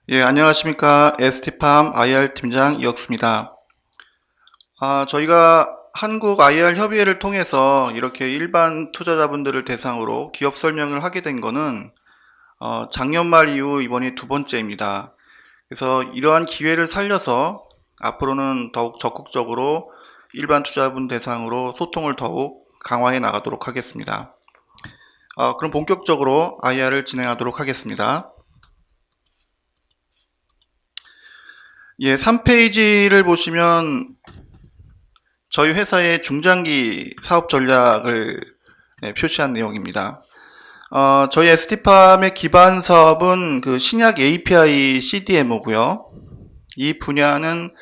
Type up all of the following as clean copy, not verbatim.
예, 안녕하십니까. ST팜 IR 팀장 이혁수입니다. 저희가 한국 IR 협의회를 통해서 이렇게 일반 투자자분들을 대상으로 기업 설명을 하게 된 거는 작년 말 이후 이번이 두 번째입니다. 그래서 이러한 기회를 살려서 앞으로는 더욱 적극적으로 일반 투자자분 대상으로 소통을 더욱 강화해 나가도록 하겠습니다. 그럼 본격적으로 IR을 진행하도록 하겠습니다. 예, 3페이지를 보시면 저희 회사의 중장기 사업 전략을 표시한 내용입니다. 저희 ST팜의 기반 사업은 그 신약 API CDMO고요. 이 분야는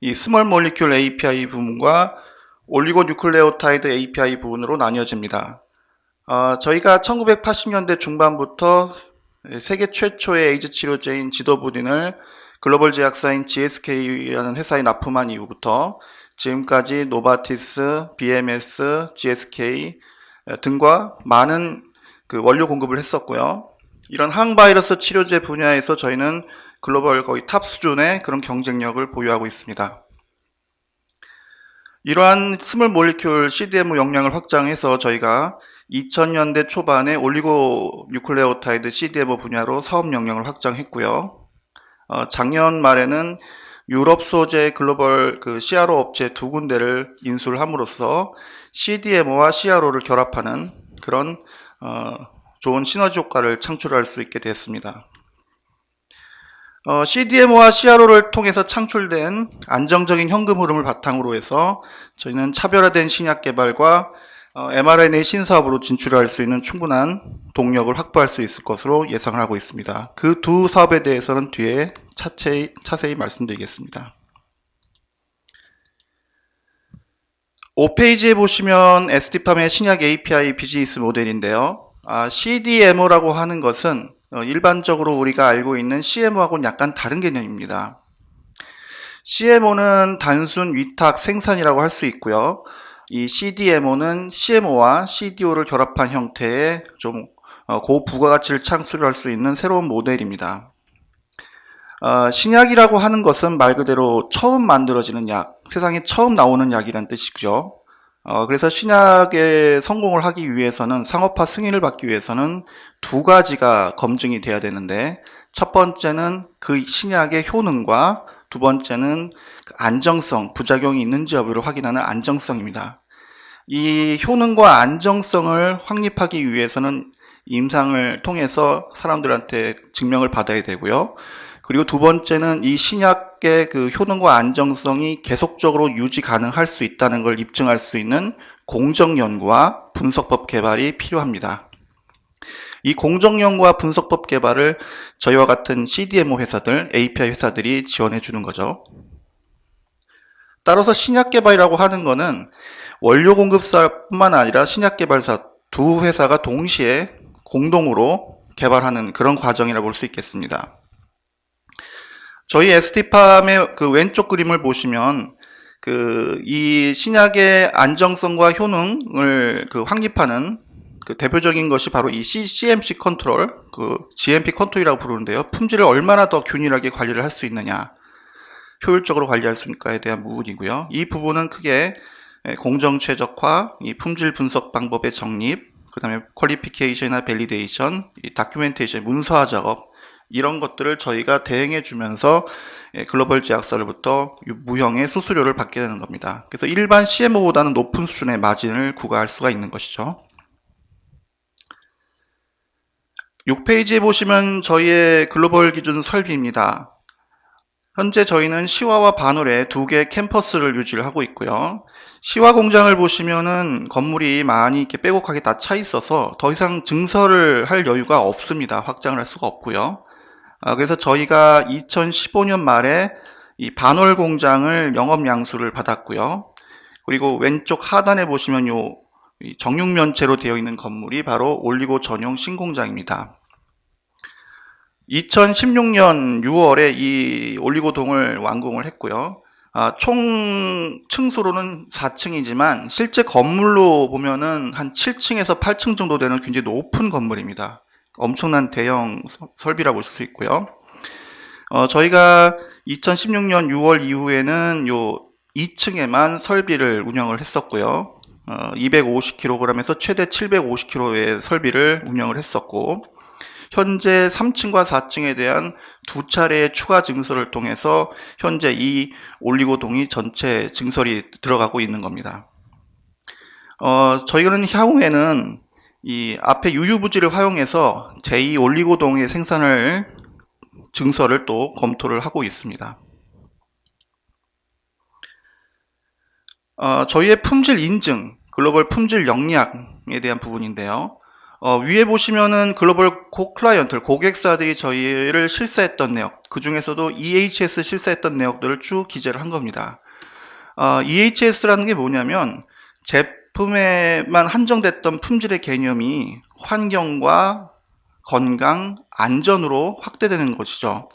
이 스몰 몰리큘 API 부분과 올리고 뉴클레오타이드 API 부분으로 나뉘어집니다. 저희가 1980년대 중반부터 세계 최초의 에이즈 치료제인 지도부딘을 글로벌 제약사인 GSK라는 회사에 납품한 이후부터 지금까지 노바티스, BMS, GSK 등과 많은 그 원료 공급을 했었고요. 이런 항바이러스 치료제 분야에서 저희는 글로벌 거의 탑 수준의 그런 경쟁력을 보유하고 있습니다. 이러한 스몰 몰리큘 CDMO 역량을 확장해서 저희가 2000년대 초반에 올리고 뉴클레오타이드 CDMO 분야로 사업 역량을 확장했고요. 작년 말에는 유럽 소재 글로벌 그 CRO 업체 두 군데를 인수를 함으로써 CDMO와 CRO를 결합하는 그런 좋은 시너지 효과를 창출할 수 있게 됐습니다. CDMO와 CRO를 통해서 창출된 안정적인 현금 흐름을 바탕으로 해서 저희는 차별화된 신약 개발과 mRNA 신사업으로 진출할 수 있는 충분한 동력을 확보할 수 있을 것으로 예상을 하고 있습니다. 그 두 사업에 대해서는 뒤에 자세히 말씀드리겠습니다. 5페이지에 보시면 ST팜의 신약 API 비즈니스 모델인데요. CDMO라고 하는 것은 일반적으로 우리가 알고 있는 CMO하고는 약간 다른 개념입니다. CMO는 단순 위탁 생산이라고 할 수 있고요. 이 CDMO는 CMO와 CDO를 결합한 형태의 좀 고부가가치를 창출할 수 있는 새로운 모델입니다. 신약이라고 하는 것은 말 그대로 처음 만들어지는 약, 세상에 처음 나오는 약이란 뜻이죠. 그래서 신약에 성공을 하기 위해서는 상업화 승인을 받기 위해서는 두 가지가 검증이 돼야 되는데 첫 번째는 그 신약의 효능과 두 번째는 안정성, 부작용이 있는지 여부를 확인하는 안정성입니다. 이 효능과 안정성을 확립하기 위해서는 임상을 통해서 사람들한테 증명을 받아야 되고요. 그리고 두 번째는 이 신약의 그 효능과 안정성이 계속적으로 유지 가능할 수 있다는 걸 입증할 수 있는 공정 연구와 분석법 개발이 필요합니다. 이 공정 연구와 분석법 개발을 저희와 같은 CDMO 회사들, API 회사들이 지원해 주는 거죠. 따라서 신약 개발이라고 하는 거는 원료 공급사뿐만 아니라 신약 개발사 두 회사가 동시에 공동으로 개발하는 그런 과정이라고 볼 수 있겠습니다. 저희 ST팜의 그 왼쪽 그림을 보시면 이 신약의 안정성과 효능을 확립하는 그 대표적인 것이 바로 이 CMC 컨트롤, GMP 컨트롤이라고 부르는데요. 품질을 얼마나 더 균일하게 관리를 할 수 있느냐, 효율적으로 관리할 수 있는가에 대한 부분이고요. 이 부분은 크게 공정 최적화, 이 품질 분석 방법의 정립, 그 다음에 퀄리피케이션이나 밸리데이션, 이 다큐멘테이션, 문서화 작업, 이런 것들을 저희가 대행해 주면서 글로벌 제약사로부터 무형의 수수료를 받게 되는 겁니다. 그래서 일반 CMO보다는 높은 수준의 마진을 구가할 수가 있는 것이죠. 6페이지에 보시면 저희의 글로벌 기준 설비입니다. 현재 저희는 시화와 반월에 두 개의 캠퍼스를 유지를 하고 있고요. 시화 공장을 보시면은 건물이 많이 이렇게 빼곡하게 다 차 있어서 더 이상 증설을 할 여유가 없습니다. 확장을 할 수가 없고요. 그래서 저희가 2015년 말에 이 반월 공장을 영업 양수를 받았고요. 그리고 왼쪽 하단에 보시면 요 정육면체로 되어 있는 건물이 바로 올리고 전용 신공장입니다. 2016년 6월에 이 올리고동을 완공을 했고요. 총 층수로는 4층이지만 실제 건물로 보면은 한 7층에서 8층 정도 되는 굉장히 높은 건물입니다. 엄청난 대형 설비라고 볼 수 있고요. 저희가 2016년 6월 이후에는 요 2층에만 설비를 운영을 했었고요. 250kg에서 최대 750kg의 설비를 운영을 했었고, 현재 3층과 4층에 대한 두 차례의 추가 증설을 통해서 현재 이 올리고동이 전체 증설이 들어가고 있는 겁니다. 저희는 향후에는 이 앞에 유유부지를 활용해서 제2 올리고동의 증설을 또 검토를 하고 있습니다. 저희의 품질 인증, 글로벌 품질 역량에 대한 부분인데요. 위에 보시면은 글로벌 클라이언트, 고객사들이 저희를 실사했던 내역, 그 중에서도 EHS 실사했던 내역들을 쭉 기재를 한 겁니다. EHS라는 게 뭐냐면 제품에만 한정됐던 품질의 개념이 환경과 건강, 안전으로 확대되는 것이죠.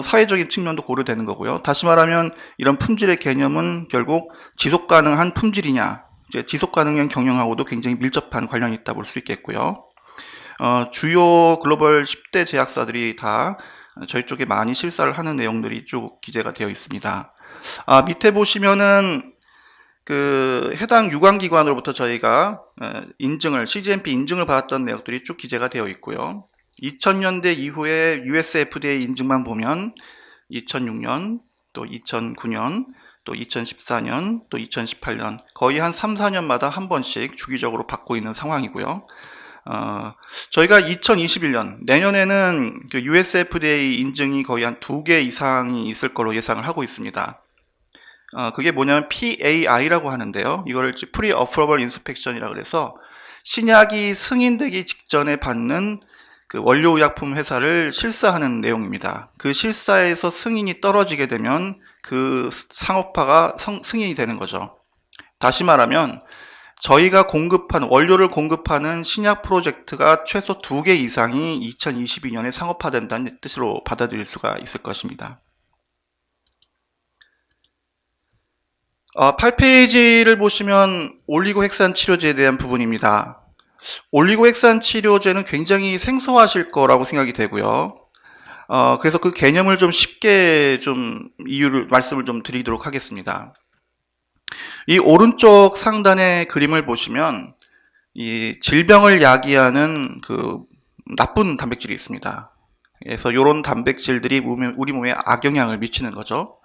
사회적인 측면도 고려되는 거고요. 다시 말하면 이런 품질의 개념은 결국 지속 가능한 품질이냐, 이제 지속 가능한 경영하고도 굉장히 밀접한 관련이 있다 볼 수 있겠고요. 주요 글로벌 10대 제약사들이 다 저희 쪽에 많이 실사를 하는 내용들이 쭉 기재가 되어 있습니다. 밑에 보시면은 그 해당 유관기관으로부터 저희가 CGMP 인증을 받았던 내역들이 쭉 기재가 되어 있고요. 2000년대 이후에 US FDA 인증만 보면 2006년, 또 2009년, 또 2014년, 또 2018년 거의 한 3, 4년마다 한 번씩 주기적으로 받고 있는 상황이고요. 저희가 2021년 내년에는 그 US FDA 인증이 거의 한 2개 이상이 있을 걸로 예상을 하고 있습니다. 그게 뭐냐면 PAI라고 하는데요. 이걸 Pre-Approval Inspection이라고 그래서 신약이 승인되기 직전에 받는 그 원료의약품 회사를 실사하는 내용입니다. 그 실사에서 승인이 떨어지게 되면 그 상업화가 승인이 되는 거죠. 다시 말하면 저희가 원료를 공급하는 신약 프로젝트가 최소 2개 이상이 2022년에 상업화된다는 뜻으로 받아들일 수가 있을 것입니다. 8페이지를 보시면 올리고핵산 치료제에 대한 부분입니다. 올리고핵산 치료제는 굉장히 생소하실 거라고 생각이 되고요. 그래서 그 개념을 좀 쉽게 말씀을 좀 드리도록 하겠습니다. 이 오른쪽 상단의 그림을 보시면 이 질병을 야기하는 그 나쁜 단백질이 있습니다. 그래서 이런 단백질들이 우리 몸에 악영향을 미치는 거죠.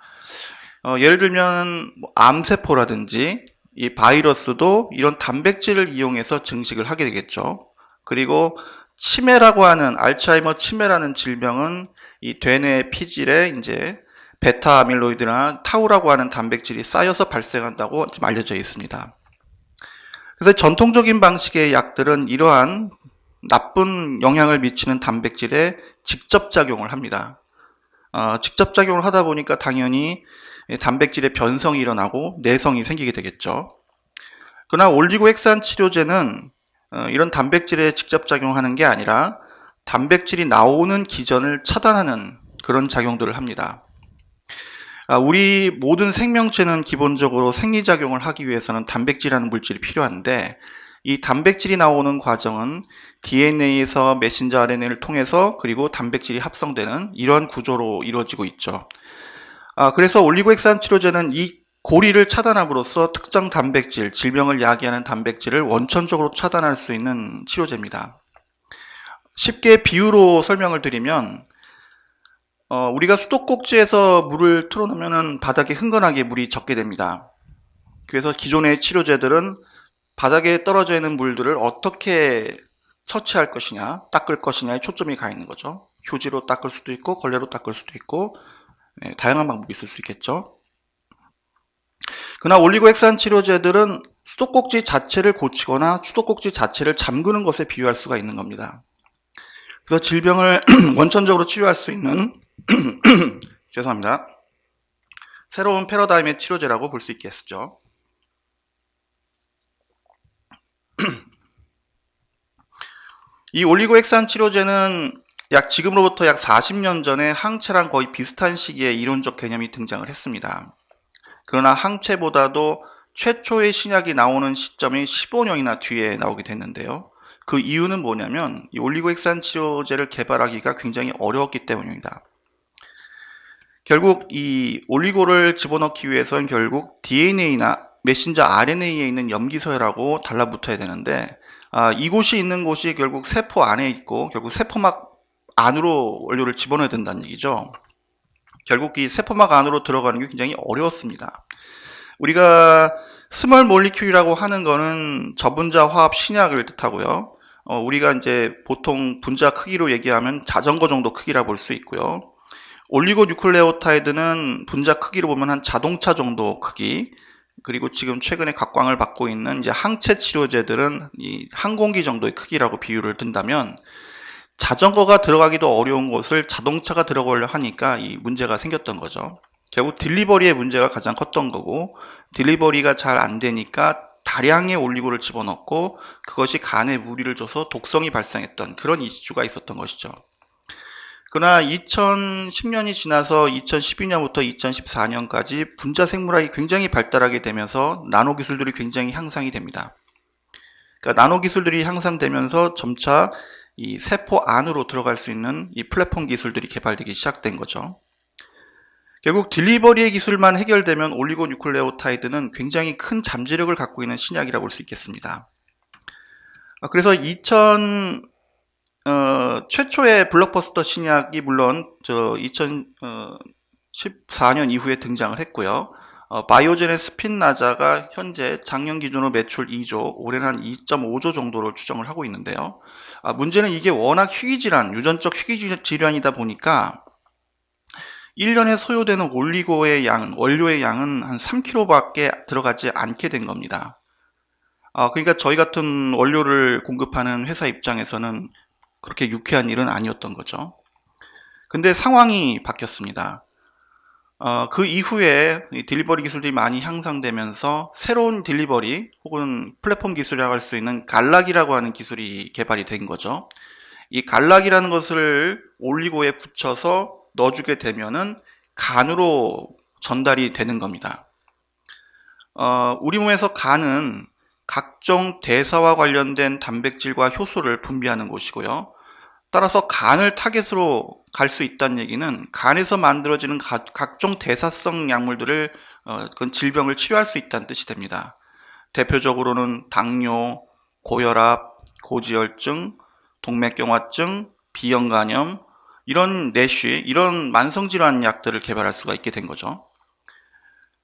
예를 들면 암세포라든지 이 바이러스도 이런 단백질을 이용해서 증식을 하게 되겠죠. 그리고 치매라고 하는 알츠하이머 치매라는 질병은 이 되뇌 피질에 이제 베타 아밀로이드나 타우라고 하는 단백질이 쌓여서 발생한다고 좀 알려져 있습니다. 그래서 전통적인 방식의 약들은 이러한 나쁜 영향을 미치는 단백질에 직접 작용을 합니다. 직접 작용을 하다 보니까 당연히 단백질의 변성이 일어나고 내성이 생기게 되겠죠. 그러나 올리고핵산 치료제는 이런 단백질에 직접 작용하는 게 아니라 단백질이 나오는 기전을 차단하는 그런 작용들을 합니다. 우리 모든 생명체는 기본적으로 생리작용을 하기 위해서는 단백질이라는 물질이 필요한데 이 단백질이 나오는 과정은 DNA에서 메신저 RNA를 통해서 그리고 단백질이 합성되는 이러한 구조로 이루어지고 있죠. 그래서 올리고핵산 치료제는 이 고리를 차단함으로써 특정 단백질, 질병을 야기하는 단백질을 원천적으로 차단할 수 있는 치료제입니다. 쉽게 비유로 설명을 드리면 우리가 수도꼭지에서 물을 틀어놓으면 바닥에 흥건하게 물이 젖게 됩니다. 그래서 기존의 치료제들은 바닥에 떨어져 있는 물들을 어떻게 처치할 것이냐, 닦을 것이냐에 초점이 가 있는 거죠. 휴지로 닦을 수도 있고 걸레로 닦을 수도 있고 다양한 방법이 있을 수 있겠죠. 그러나 올리고핵산 치료제들은 수도꼭지 자체를 고치거나 수도꼭지 자체를 잠그는 것에 비유할 수가 있는 겁니다. 그래서 질병을 원천적으로 치료할 수 있는 죄송합니다. 새로운 패러다임의 치료제라고 볼 수 있겠죠. 이 올리고핵산 치료제는 지금으로부터 약 40년 전에 항체랑 거의 비슷한 시기에 이론적 개념이 등장을 했습니다. 그러나 항체보다도 최초의 신약이 나오는 시점이 15년이나 뒤에 나오게 됐는데요. 그 이유는 뭐냐면 이 올리고핵산 치료제를 개발하기가 굉장히 어려웠기 때문입니다. 결국 이 올리고를 집어넣기 위해서는 결국 DNA나 메신저 RNA에 있는 염기서열하고 달라붙어야 되는데, 이곳이 있는 곳이 결국 세포 안에 있고 결국 세포막 안으로 원료를 집어넣어야 된다는 얘기죠. 결국 이 세포막 안으로 들어가는 게 굉장히 어려웠습니다. 우리가 스몰 몰리큘이라고 하는 거는 저분자 화합 신약을 뜻하고요. 우리가 이제 보통 분자 크기로 얘기하면 자전거 정도 크기라 볼 수 있고요. 올리고 뉴클레오타이드는 분자 크기로 보면 한 자동차 정도 크기, 그리고 지금 최근에 각광을 받고 있는 이제 항체 치료제들은 이 항공기 정도의 크기라고 비유를 든다면, 자전거가 들어가기도 어려운 곳을 자동차가 들어가려 하니까 이 문제가 생겼던 거죠. 결국 딜리버리의 문제가 가장 컸던 거고, 딜리버리가 잘 안 되니까 다량의 올리고를 집어넣고 그것이 간에 무리를 줘서 독성이 발생했던 그런 이슈가 있었던 것이죠. 그러나 2010년이 지나서 2012년부터 2014년까지 분자 생물학이 굉장히 발달하게 되면서 나노 기술들이 굉장히 향상이 됩니다. 그러니까 나노 기술들이 향상되면서 점차 이 세포 안으로 들어갈 수 있는 이 플랫폼 기술들이 개발되기 시작된 거죠. 결국 딜리버리의 기술만 해결되면 올리고뉴클레오타이드는 굉장히 큰 잠재력을 갖고 있는 신약이라고 볼 수 있겠습니다. 그래서 최초의 블록버스터 신약이 물론 2014년 이후에 등장을 했고요. 바이오젠의 스핀라자가 현재 작년 기준으로 매출 2조, 올해는 한 2.5조 정도를 추정을 하고 있는데요. 문제는 이게 워낙 희귀질환, 유전적 희귀질환이다 보니까 1년에 소요되는 올리고의 양, 원료의 양은 한 3kg밖에 들어가지 않게 된 겁니다. 그러니까 저희 같은 원료를 공급하는 회사 입장에서는 그렇게 유쾌한 일은 아니었던 거죠. 근데 상황이 바뀌었습니다. 그 이후에 딜리버리 기술들이 많이 향상되면서 새로운 딜리버리 혹은 플랫폼 기술이라고 할 수 있는 갈락이라고 하는 기술이 개발이 된 거죠. 이 갈락이라는 것을 올리고에 붙여서 넣어주게 되면은 간으로 전달이 되는 겁니다. 우리 몸에서 간은 각종 대사와 관련된 단백질과 효소를 분비하는 곳이고요. 따라서 간을 타겟으로 갈 수 있다는 얘기는 간에서 만들어지는 각종 대사성 약물들을 그건 질병을 치료할 수 있다는 뜻이 됩니다. 대표적으로는 당뇨, 고혈압, 고지혈증, 동맥경화증, 비형간염, 이런 내쉬, 이런 만성질환 약들을 개발할 수가 있게 된 거죠.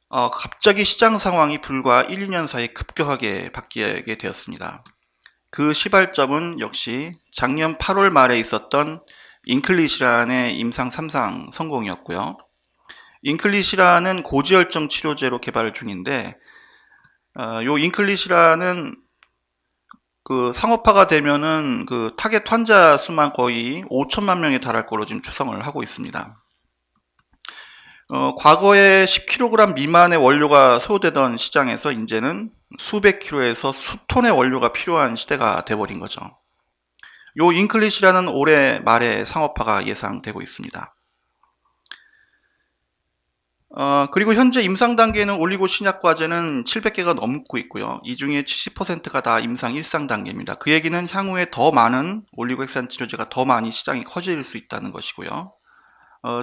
갑자기 시장 상황이 불과 1, 2년 사이에 급격하게 바뀌게 되었습니다. 그 시발점은 역시 작년 8월 말에 있었던 인클리시란의 임상 3상 성공이었고요. 인클리시란은 고지혈증 치료제로 개발 중인데, 요 인클리시란은 그 상업화가 되면은 그 타겟 환자 수만 거의 5천만 명에 달할 거로 지금 추정을 하고 있습니다. 과거에 10kg 미만의 원료가 소요되던 시장에서 이제는 수백 킬로에서 수톤의 원료가 필요한 시대가 돼버린 거죠. 요 인클리시라는 올해 말에 상업화가 예상되고 있습니다. 그리고 현재 임상 단계에는 올리고 신약 과제는 700개가 넘고 있고요. 이 중에 70%가 다 임상 1상 단계입니다. 그 얘기는 향후에 더 많은 올리고 핵산 치료제가 더 많이 시장이 커질 수 있다는 것이고요.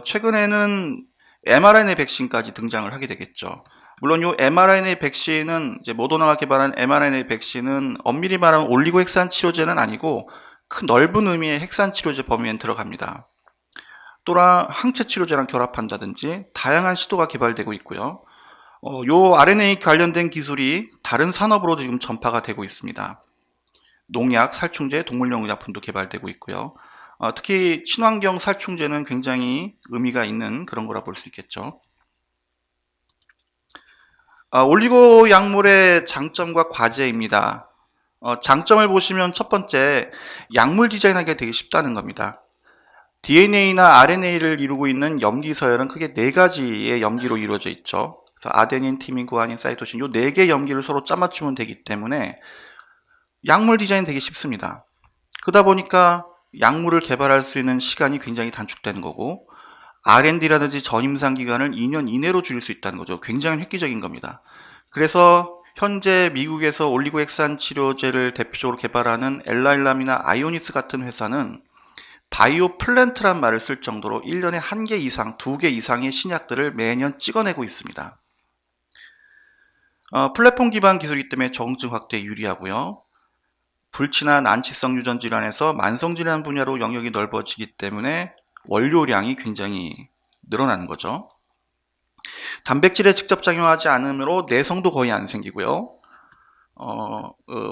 최근에는 mRNA 백신까지 등장을 하게 되겠죠. 물론 이 mRNA 백신은 이제 모더나가 개발한 mRNA 백신은 엄밀히 말하면 올리고 핵산 치료제는 아니고 큰 넓은 의미의 핵산 치료제 범위에 들어갑니다. 또한 항체 치료제랑 결합한다든지 다양한 시도가 개발되고 있고요. 요 RNA 관련된 기술이 다른 산업으로도 지금 전파가 되고 있습니다. 농약, 살충제, 동물용 의약품도 개발되고 있고요. 특히 친환경 살충제는 굉장히 의미가 있는 그런 거라 볼 수 있겠죠. 올리고 약물의 장점과 과제입니다. 장점을 보시면 첫 번째, 약물 디자인하기가 되게 쉽다는 겁니다. DNA나 RNA를 이루고 있는 염기서열은 크게 4가지의 염기로 이루어져 있죠. 그래서 아데닌, 티민, 구아닌, 사이토신 요 4개의 염기를 서로 짜맞추면 되기 때문에 약물 디자인 되게 쉽습니다. 그러다 보니까 약물을 개발할 수 있는 시간이 굉장히 단축되는 거고, R&D라든지 전임상 기간을 2년 이내로 줄일 수 있다는 거죠. 굉장히 획기적인 겁니다. 그래서 현재 미국에서 올리고핵산 치료제를 대표적으로 개발하는 엘라일람이나 아이오니스 같은 회사는 바이오 플랜트란 말을 쓸 정도로 1년에 1개 이상, 2개 이상의 신약들을 매년 찍어내고 있습니다. 플랫폼 기반 기술이기 때문에 적응증 확대에 유리하고요. 불치나 난치성 유전 질환에서 만성 질환 분야로 영역이 넓어지기 때문에 원료량이 굉장히 늘어나는 거죠. 단백질에 직접 작용하지 않으므로 내성도 거의 안 생기고요.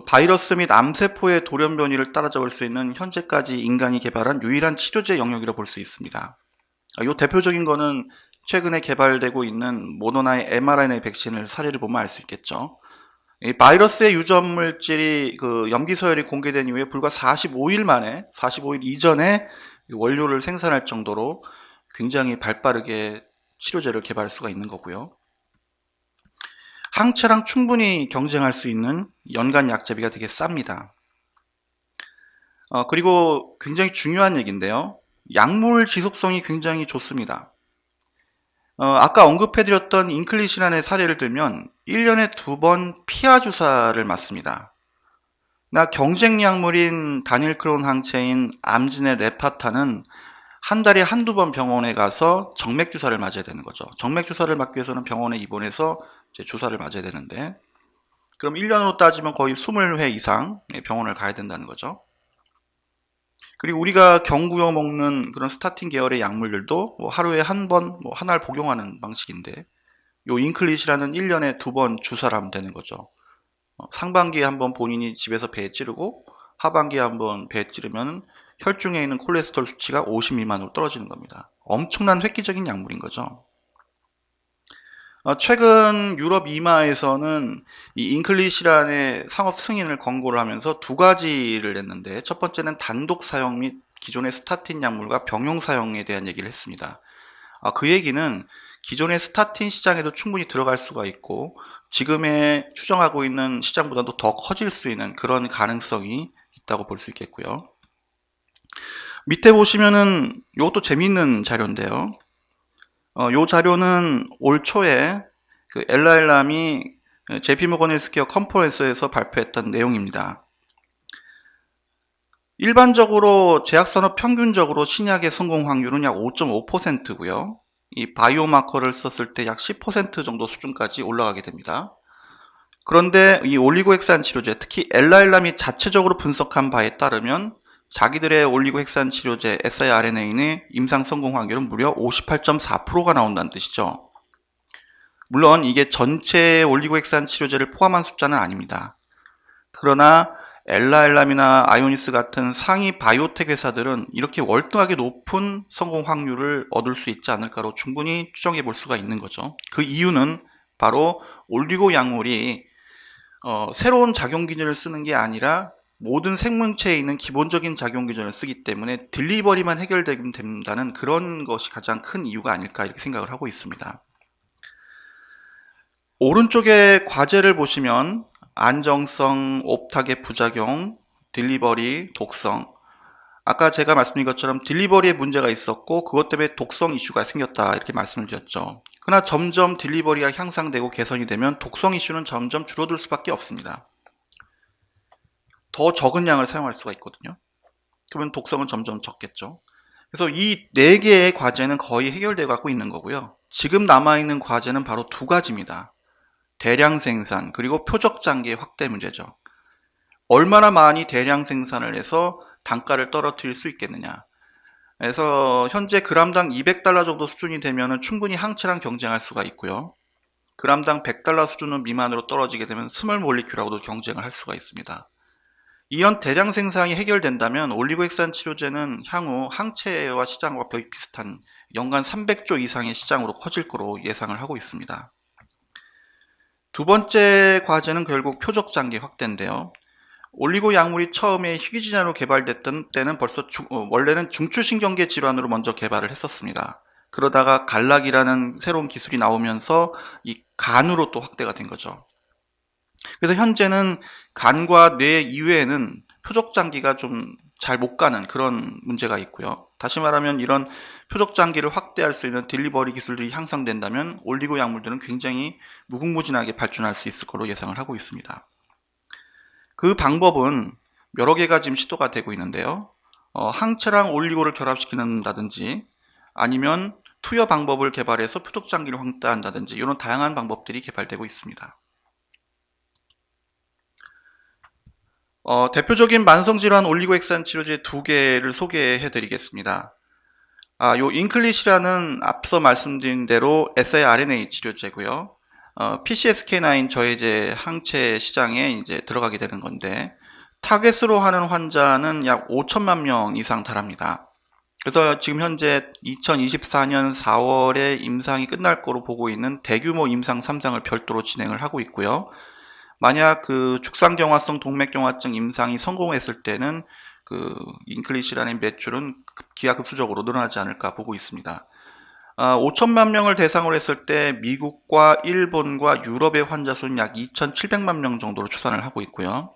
바이러스 및 암세포의 돌연 변이를 따라잡을 수 있는 현재까지 인간이 개발한 유일한 치료제 영역이라 볼 수 있습니다. 이 대표적인 거는 최근에 개발되고 있는 모더나의 mRNA 백신을 사례를 보면 알 수 있겠죠. 이 바이러스의 유전 물질이 염기 서열이 공개된 이후에 불과 45일 만에, 45일 이전에 원료를 생산할 정도로 굉장히 발빠르게 치료제를 개발할 수가 있는 거고요. 항체랑 충분히 경쟁할 수 있는 연간 약제비가 되게 쌉니다. 그리고 굉장히 중요한 얘기인데요. 약물 지속성이 굉장히 좋습니다. 아까 언급해드렸던 인클리시란의 사례를 들면 1년에 2번 피하 주사를 맞습니다. 나 경쟁 약물인 다닐크론 항체인 암진의 레파타는 한 달에 한두 번 병원에 가서 정맥 주사를 맞아야 되는 거죠. 정맥 주사를 맞기 위해서는 병원에 입원해서 이제 주사를 맞아야 되는데, 그럼 1년으로 따지면 거의 20회 이상 병원을 가야 된다는 거죠. 그리고 우리가 경구용 먹는 그런 스타틴 계열의 약물들도 하루에 한 번, 한 알 복용하는 방식인데, 요 인클릿이라는 1년에 2번 주사를 하면 되는 거죠. 상반기에 한번 본인이 집에서 배에 찌르고, 하반기에 한번 배에 찌르면 혈중에 있는 콜레스테롤 수치가 50 미만으로 떨어지는 겁니다. 엄청난 획기적인 약물인 거죠. 최근 유럽 이마에서는 이 인클리시란의 상업 승인을 권고를 하면서 두 가지를 냈는데, 첫 번째는 단독 사용 및 기존의 스타틴 약물과 병용 사용에 대한 얘기를 했습니다. 그 얘기는 기존의 스타틴 시장에도 충분히 들어갈 수가 있고, 지금의 추정하고 있는 시장보다도 더 커질 수 있는 그런 가능성이 있다고 볼 수 있겠고요. 밑에 보시면은 이것도 재미있는 자료인데요. 이 자료는 올 초에 엘라엘람이 JP모건 헬스케어 컨퍼런스에서 발표했던 내용입니다. 일반적으로 제약산업 평균적으로 신약의 성공 확률은 약 5.5%고요. 이 바이오마커를 썼을 때 약 10% 정도 수준까지 올라가게 됩니다. 그런데 이 올리고핵산 치료제, 특히 엘라엘람이 자체적으로 분석한 바에 따르면 자기들의 올리고핵산 치료제 siRNA의 임상 성공 확률은 무려 58.4%가 나온다는 뜻이죠. 물론 이게 전체 올리고핵산 치료제를 포함한 숫자는 아닙니다. 그러나 엘라엘람이나 아이오니스 같은 상위 바이오텍 회사들은 이렇게 월등하게 높은 성공 확률을 얻을 수 있지 않을까로 충분히 추정해 볼 수가 있는 거죠. 그 이유는 바로 올리고 약물이 새로운 작용 기전을 쓰는 게 아니라 모든 생명체에 있는 기본적인 작용 기전을 쓰기 때문에 딜리버리만 해결되면 된다는 그런 것이 가장 큰 이유가 아닐까 이렇게 생각을 하고 있습니다. 오른쪽에 과제를 보시면 안정성, 옵탁의 부작용, 딜리버리, 독성. 아까 제가 말씀드린 것처럼 딜리버리에 문제가 있었고 그것 때문에 독성 이슈가 생겼다 이렇게 말씀을 드렸죠. 그러나 점점 딜리버리가 향상되고 개선이 되면 독성 이슈는 점점 줄어들 수밖에 없습니다. 더 적은 양을 사용할 수가 있거든요. 그러면 독성은 점점 적겠죠. 그래서 이 4개의 과제는 거의 해결되어 갖고 있는 거고요. 지금 남아있는 과제는 바로 두 가지입니다. 대량 생산 그리고 표적 장기의 확대 문제죠. 얼마나 많이 대량 생산을 해서 단가를 떨어뜨릴 수 있겠느냐. 그래서 현재 그람당 200달러 정도 수준이 되면 충분히 항체랑 경쟁할 수가 있고요. 그람당 100달러 수준 미만으로 떨어지게 되면 스몰 몰리큘하고도 경쟁을 할 수가 있습니다. 이런 대량 생산이 해결된다면 올리고핵산 치료제는 향후 항체와 시장과 거의 비슷한 연간 300조 이상의 시장으로 커질 거로 예상을 하고 있습니다. 두 번째 과제는 결국 표적 장기 확대인데요. 올리고 약물이 처음에 희귀질환으로 개발됐던 때는 벌써 원래는 중추신경계 질환으로 먼저 개발을 했었습니다. 그러다가 갈락이라는 새로운 기술이 나오면서 이 간으로 또 확대가 된 거죠. 그래서 현재는 간과 뇌 이외에는 표적 장기가 좀 잘 못 가는 그런 문제가 있고요. 다시 말하면 이런 표적 장기를 확대할 수 있는 딜리버리 기술들이 향상된다면 올리고 약물들은 굉장히 무궁무진하게 발전할 수 있을 거로 예상을 하고 있습니다. 그 방법은 여러 개가 지금 시도가 되고 있는데요. 항체랑 올리고를 결합시키는다든지 아니면 투여 방법을 개발해서 표독장기를 확대한다든지 이런 다양한 방법들이 개발되고 있습니다. 대표적인 만성질환 올리고핵산 치료제 두 개를 소개해 드리겠습니다. 요 인클릿이라는 앞서 말씀드린 대로 siRNA 치료제고요. PCSK9 저해제 항체 시장에 이제 들어가게 되는 건데 타겟으로 하는 환자는 약 5천만 명 이상 달합니다. 그래서 지금 현재 2024년 4월에 임상이 끝날 거로 보고 있는 대규모 임상 3상을 별도로 진행을 하고 있고요. 만약 그 죽상경화성 동맥경화증 임상이 성공했을 때는 그 인클릿이라는 매출은 기하급수적으로 늘어나지 않을까 보고 있습니다. 5천만 명을 대상으로 했을 때 미국과 일본과 유럽의 환자 수는 약 2,700만 명 정도로 추산을 하고 있고요.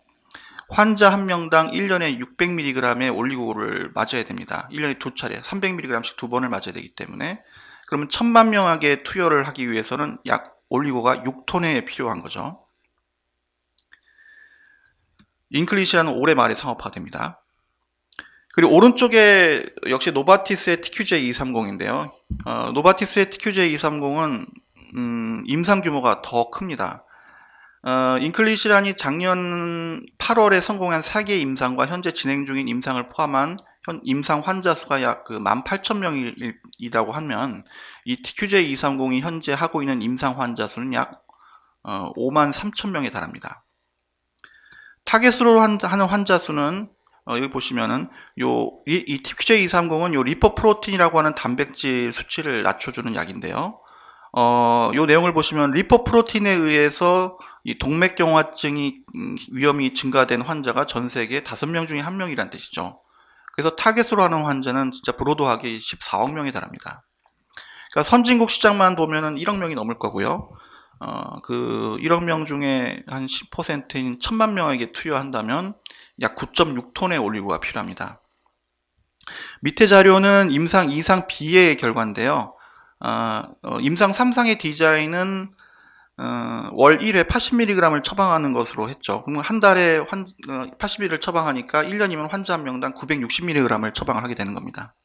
환자 한 명당 1년에 600mg의 올리고를 맞아야 됩니다. 1년에 두 차례 300mg씩 두 번을 맞아야 되기 때문에 그러면 1,000만 명에게 투여를 하기 위해서는 약 올리고가 6톤에 필요한 거죠. 인클릿이라는 올해 말에 상업화가 됩니다. 그리고 오른쪽에 역시 노바티스의 TQJ230인데요. 노바티스의 TQJ230은 임상 규모가 더 큽니다. 인클릿이라니 작년 8월에 성공한 4개 임상과 현재 진행 중인 임상을 포함한 임상 환자 수가 약 18,000명이라고 하면 이 TQJ230이 현재 하고 있는 임상 환자 수는 약 53,000명에 달합니다. 타겟으로 하는 환자 수는 여기 보시면은 이 TQJ230은 요 리포프로틴이라고 하는 단백질 수치를 낮춰주는 약인데요. 요 내용을 보시면 리포프로틴에 의해서 이 동맥경화증이 위험이 증가된 환자가 전 세계 5명 중에 1명이란 뜻이죠. 그래서 타겟으로 하는 환자는 진짜 브로드하게 14억 명에 달합니다. 그러니까 선진국 시장만 보면은 1억 명이 넘을 거고요. 그 1억 명 중에 한 10%인 1,000만 명에게 투여한다면 약 9.6톤의 올리고가 필요합니다. 밑에 자료는 임상 2상 B의 결과인데요. 임상 3상의 디자인은 월 1회 80mg을 처방하는 것으로 했죠. 그럼 한 달에 80mg를 처방하니까 1년이면 환자 한 명당 960mg을 처방을 하게 되는 겁니다.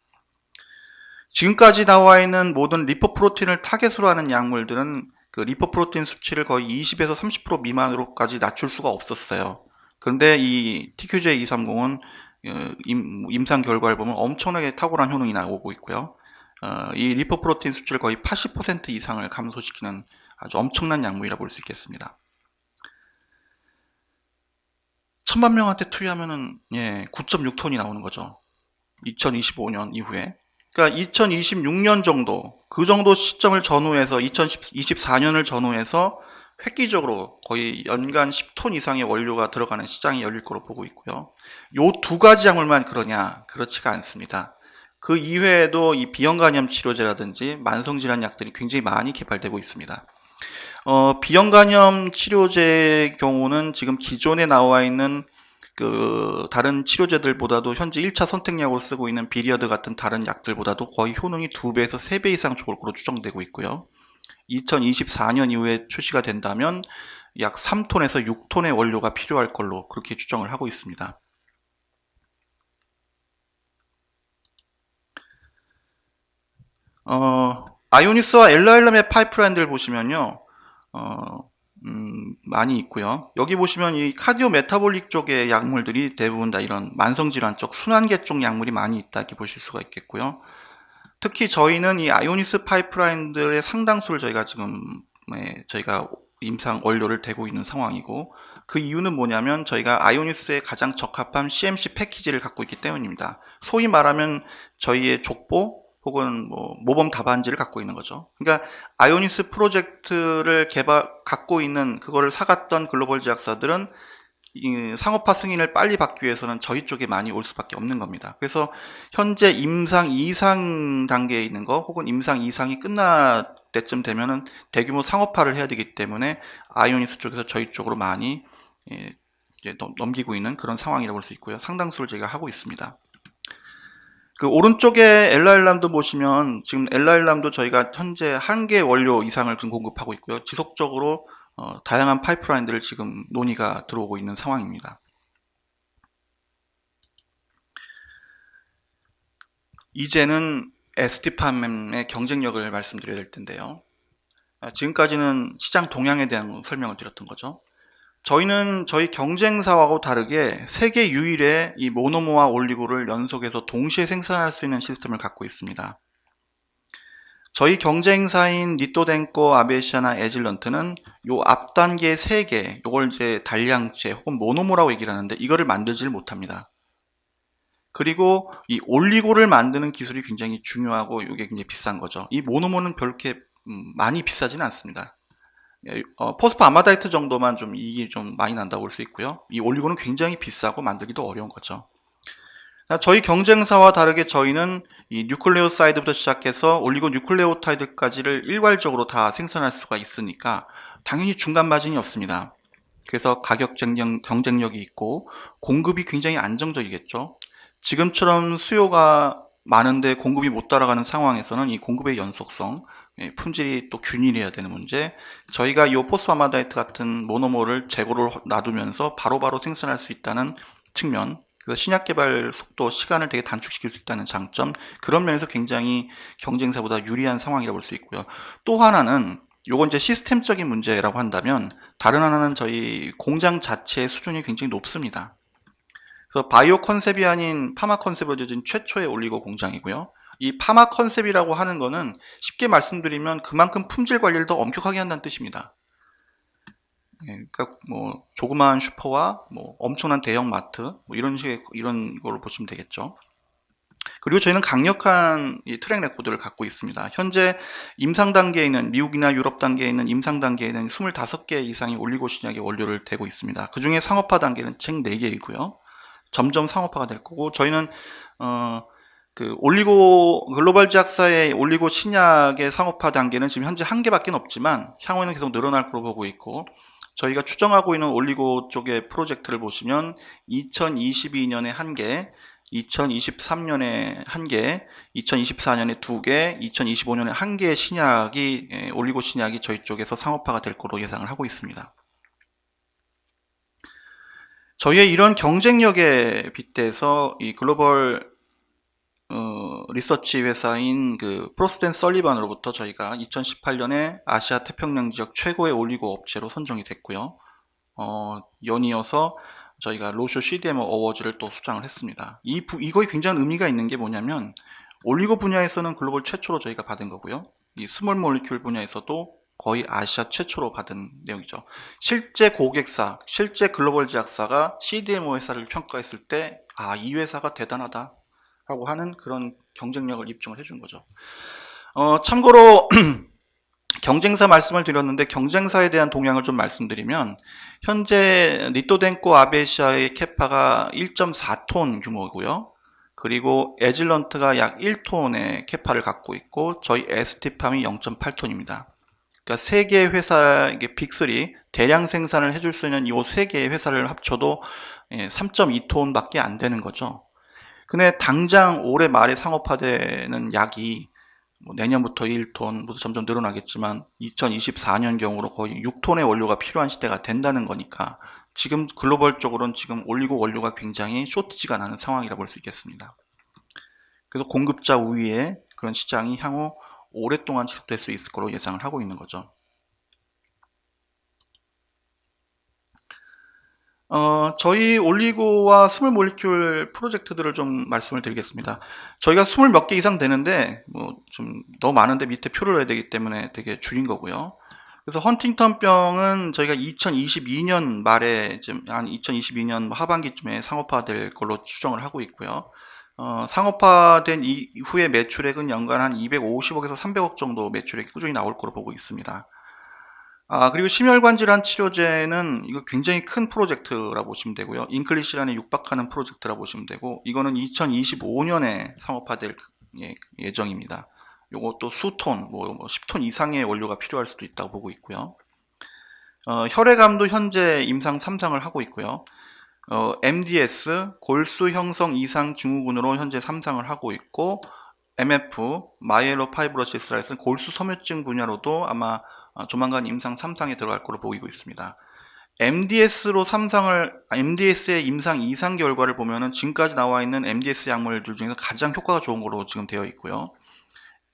지금까지 나와 있는 모든 리포프로틴을 타겟으로 하는 약물들은 그 리포프로틴 수치를 거의 20에서 30% 미만으로까지 낮출 수가 없었어요. 그런데 이 TQJ230은 임상 결과를 보면 엄청나게 탁월한 효능이 나오고 있고요. 이 리포프로틴 수치를 거의 80% 이상을 감소시키는 아주 엄청난 약물이라 볼 수 있겠습니다. 1,000만 명한테 투여하면은 9.6톤이 나오는 거죠. 2025년 이후에. 그러니까 2026년 정도, 그 정도 시점을 전후해서 2024년을 전후해서 획기적으로 거의 연간 10톤 이상의 원료가 들어가는 시장이 열릴 거로 보고 있고요. 요 두 가지 약물만 그러냐? 그렇지가 않습니다. 그 이외에도 이 비형간염 치료제라든지 만성질환 약들이 굉장히 많이 개발되고 있습니다. 비형간염 치료제의 경우는 지금 기존에 나와 있는 그 다른 치료제들보다도 현재 1차 선택약으로 쓰고 있는 비리어드 같은 다른 약들보다도 거의 효능이 2배에서 3배 이상 좋을 것으로 추정되고 있고요. 2024년 이후에 출시가 된다면 약 3톤에서 6톤의 원료가 필요할 걸로 그렇게 추정을 하고 있습니다. 아이오니스와 엘라일럼의 파이프라인들을 보시면요. 많이 있고요. 여기 보시면 이 카디오 메타볼릭 쪽의 약물들이 대부분 다 이런 만성질환 쪽, 순환계 쪽 약물이 많이 있다 이렇게 보실 수가 있겠고요. 특히 저희는 이 아이오니스 파이프라인들의 상당수를 저희가 지금 저희가 임상 원료를 대고 있는 상황이고, 그 이유는 뭐냐면 저희가 아이오니스에 가장 적합한 CMC 패키지를 갖고 있기 때문입니다. 소위 말하면 저희의 족보 혹은 뭐 모범 답안지를 갖고 있는 거죠. 그러니까 아이오니스 프로젝트를 갖고 있는 그거를 사갔던 글로벌 제약사들은 이 상업화 승인을 빨리 받기 위해서는 저희 쪽에 많이 올 수밖에 없는 겁니다. 그래서 현재 임상 2상 단계에 있는 거 혹은 임상 2상이 끝날 때쯤 되면은 대규모 상업화를 해야 되기 때문에 아이오니스 쪽에서 저희 쪽으로 많이 이제 넘기고 있는 그런 상황이라고 볼 수 있고요. 상당수를 저희가 하고 있습니다. 그 오른쪽에 엘라일람도 보시면 지금 엘라일람도 저희가 현재 1개 원료 이상을 지금 공급하고 있고요. 지속적으로 다양한 파이프라인들을 지금 논의가 들어오고 있는 상황입니다. 이제는 ST팜의 경쟁력을 말씀드려야 될 텐데요. 지금까지는 시장 동향에 대한 설명을 드렸던 거죠. 저희는 저희 경쟁사하고 다르게 세계 유일의 이 모노모와 올리고를 연속해서 동시에 생산할 수 있는 시스템을 갖고 있습니다. 저희 경쟁사인 니토덴코, 아베시아나 에질런트는 요 앞 단계 3개, 요걸 이제 단량체 혹은 모노모라고 얘기를 하는데 이거를 만들지를 못합니다. 그리고 이 올리고를 만드는 기술이 굉장히 중요하고 이게 굉장히 비싼 거죠. 이 모노모는 별렇게 많이 비싸지는 않습니다. 포스파 아마다이트 정도만 좀 이익이 좀 많이 난다고 볼 수 있고요. 이 올리고는 굉장히 비싸고 만들기도 어려운 거죠. 저희 경쟁사와 다르게 저희는 이 뉴클레오사이드부터 시작해서 올리고 뉴클레오타이드까지를 일괄적으로 다 생산할 수가 있으니까 당연히 중간 마진이 없습니다. 그래서 가격 경쟁력이 있고 공급이 굉장히 안정적이겠죠. 지금처럼 수요가 많은데 공급이 못 따라가는 상황에서는 이 공급의 연속성, 품질이 또 균일해야 되는 문제, 저희가 이 포스파마다이트 같은 모노모를 재고를 놔두면서 바로바로 생산할 수 있다는 측면, 그래서 신약 개발 속도, 시간을 되게 단축시킬 수 있다는 장점, 그런 면에서 굉장히 경쟁사보다 유리한 상황이라고 볼 수 있고요. 또 하나는 요건 이제 시스템적인 문제라고 한다면 다른 하나는 저희 공장 자체의 수준이 굉장히 높습니다. 그래서 바이오 컨셉이 아닌 파마 컨셉으로 지어진 최초의 올리고 공장이고요. 이 파마 컨셉이라고 하는 거는 쉽게 말씀드리면 그만큼 품질 관리를 더 엄격하게 한다는 뜻입니다. 그러니까 뭐 조그마한 슈퍼와 뭐 엄청난 대형 마트 뭐 이런 식의 이런 걸로 보시면 되겠죠. 그리고 저희는 강력한 이 트랙 레코드를 갖고 있습니다. 현재 임상 단계에 있는 미국이나 유럽 단계에 있는 임상 단계에는 25개 이상의 올리고 신약의 원료를 대고 있습니다. 그 중에 상업화 단계는 책 4개이고요. 점점 상업화가 될 거고 저희는 그 올리고 글로벌 제약사의 올리고 신약의 상업화 단계는 지금 현재 1개밖에 없지만 향후에는 계속 늘어날 거로 보고 있고 저희가 추정하고 있는 올리고 쪽의 프로젝트를 보시면 2022년에 1개, 2023년에 1개, 2024년에 2개, 2025년에 1개의 신약이 올리고 신약이 저희 쪽에서 상업화가 될 거로 예상을 하고 있습니다. 저희의 이런 경쟁력에 빗대서 이 글로벌 리서치 회사인 그 프로스트 앤 설리반으로부터 저희가 2018년에 아시아 태평양 지역 최고의 올리고 업체로 선정이 됐고요. 연이어서 저희가 로쇼 CDMO 어워즈를 또 수상을 했습니다. 이거에 굉장히 의미가 있는 게 뭐냐면 올리고 분야에서는 글로벌 최초로 저희가 받은 거고요. 이 스몰 몰리큘 분야에서도 거의 아시아 최초로 받은 내용이죠. 실제 고객사, 실제 글로벌 제약사가 CDMO 회사를 평가했을 때 이 회사가 대단하다 라고 하는 그런 경쟁력을 입증을 해준 거죠. 참고로 경쟁사 말씀을 드렸는데 경쟁사에 대한 동향을 좀 말씀드리면 현재 니토덴코 아베시아의 캐파가 1.4톤 규모고요. 그리고 에질런트가 약 1톤의 캐파를 갖고 있고 저희 ST팜이 0.8톤입니다. 그러니까 3개의 회사, 이게 빅3 대량 생산을 해줄 수 있는 이 3개의 회사를 합쳐도 3.2톤 밖에 안 되는 거죠. 근데 당장 올해 말에 상업화되는 약이 뭐 내년부터 1톤, 점점 늘어나겠지만 2024년 경우로 거의 6톤의 원료가 필요한 시대가 된다는 거니까 지금 글로벌적으로는 지금 올리고 원료가 굉장히 쇼티지가 나는 상황이라고 볼 수 있겠습니다. 그래서 공급자 우위의 그런 시장이 향후 오랫동안 지속될 수 있을 거로 예상을 하고 있는 거죠. 저희 올리고와 스몰 몰리큘 프로젝트들을 좀 말씀을 드리겠습니다. 저희가 20몇 개 이상 되는데 뭐 좀 너무 많은데 밑에 표를 넣어야 되기 때문에 되게 줄인 거고요. 그래서 헌팅턴병은 저희가 2022년 말에 한 2022년 하반기쯤에 상업화될 걸로 추정을 하고 있고요. 상업화된 이후의 매출액은 연간 한 250억에서 300억 정도 매출액이 꾸준히 나올 거로 보고 있습니다. 그리고 심혈관 질환 치료제는 이거 굉장히 큰 프로젝트라고 보시면 되고요. 인클리시란에 육박하는 프로젝트라고 보시면 되고, 이거는 2025년에 상업화될 예정입니다. 요것도 수톤, 뭐 10톤 이상의 원료가 필요할 수도 있다고 보고 있고요. 혈액암도 현재 임상 3상을 하고 있고요. MDS, 골수 형성 이상 증후군으로 현재 3상을 하고 있고, MF, 마이엘로 파이브로시스라는 골수 섬유증 분야로도 아마 조만간 임상 3상에 들어갈 거로 보이고 있습니다. MDS의 임상 2상 결과를 보면은 지금까지 나와 있는 MDS 약물들 중에서 가장 효과가 좋은 거로 지금 되어 있고요.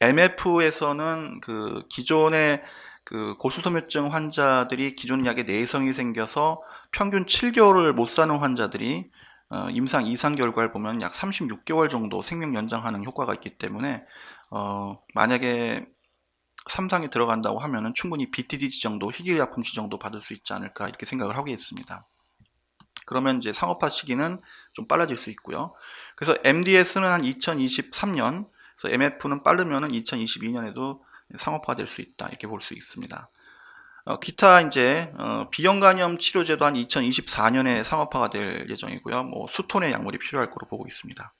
MF에서는 그 기존의 그 고수소묘증 환자들이 기존 약에 내성이 생겨서 평균 7개월을 못 사는 환자들이 임상 2상 결과를 보면 약 36개월 정도 생명 연장하는 효과가 있기 때문에 만약에 3상이 들어간다고 하면은 충분히 BTD 지정도, 희귀의약품 지정도 받을 수 있지 않을까 이렇게 생각을 하고 있습니다. 그러면 이제 상업화 시기는 좀 빨라질 수 있고요. 그래서 MDS는 한 2023년, 그래서 MF는 빠르면은 2022년에도 상업화될 수 있다 이렇게 볼 수 있습니다. 기타 이제 비형간염 치료제도 한 2024년에 상업화가 될 예정이고요. 뭐 수톤의 약물이 필요할 거로 보고 있습니다.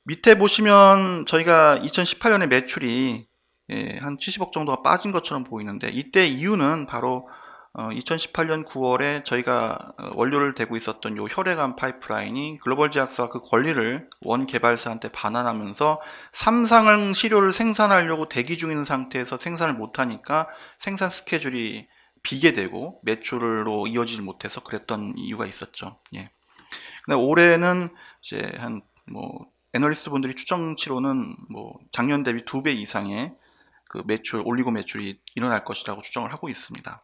밑에 보시면 저희가 2018년에 매출이 한 70억 정도가 빠진 것처럼 보이는데 이때 이유는 바로 2018년 9월에 저희가 원료를 대고 있었던 요 혈액암 파이프라인이 글로벌 제약사가 그 권리를 원 개발사한테 반환하면서 3상 시료를 생산하려고 대기 중인 상태에서 생산을 못하니까 생산 스케줄이 비게 되고 매출로 이어지지 못해서 그랬던 이유가 있었죠. 예. 근데 올해는 이제 한 뭐 애널리스트 분들이 추정치로는 뭐 작년 대비 2배 이상의 그 매출, 올리고 매출이 일어날 것이라고 추정을 하고 있습니다.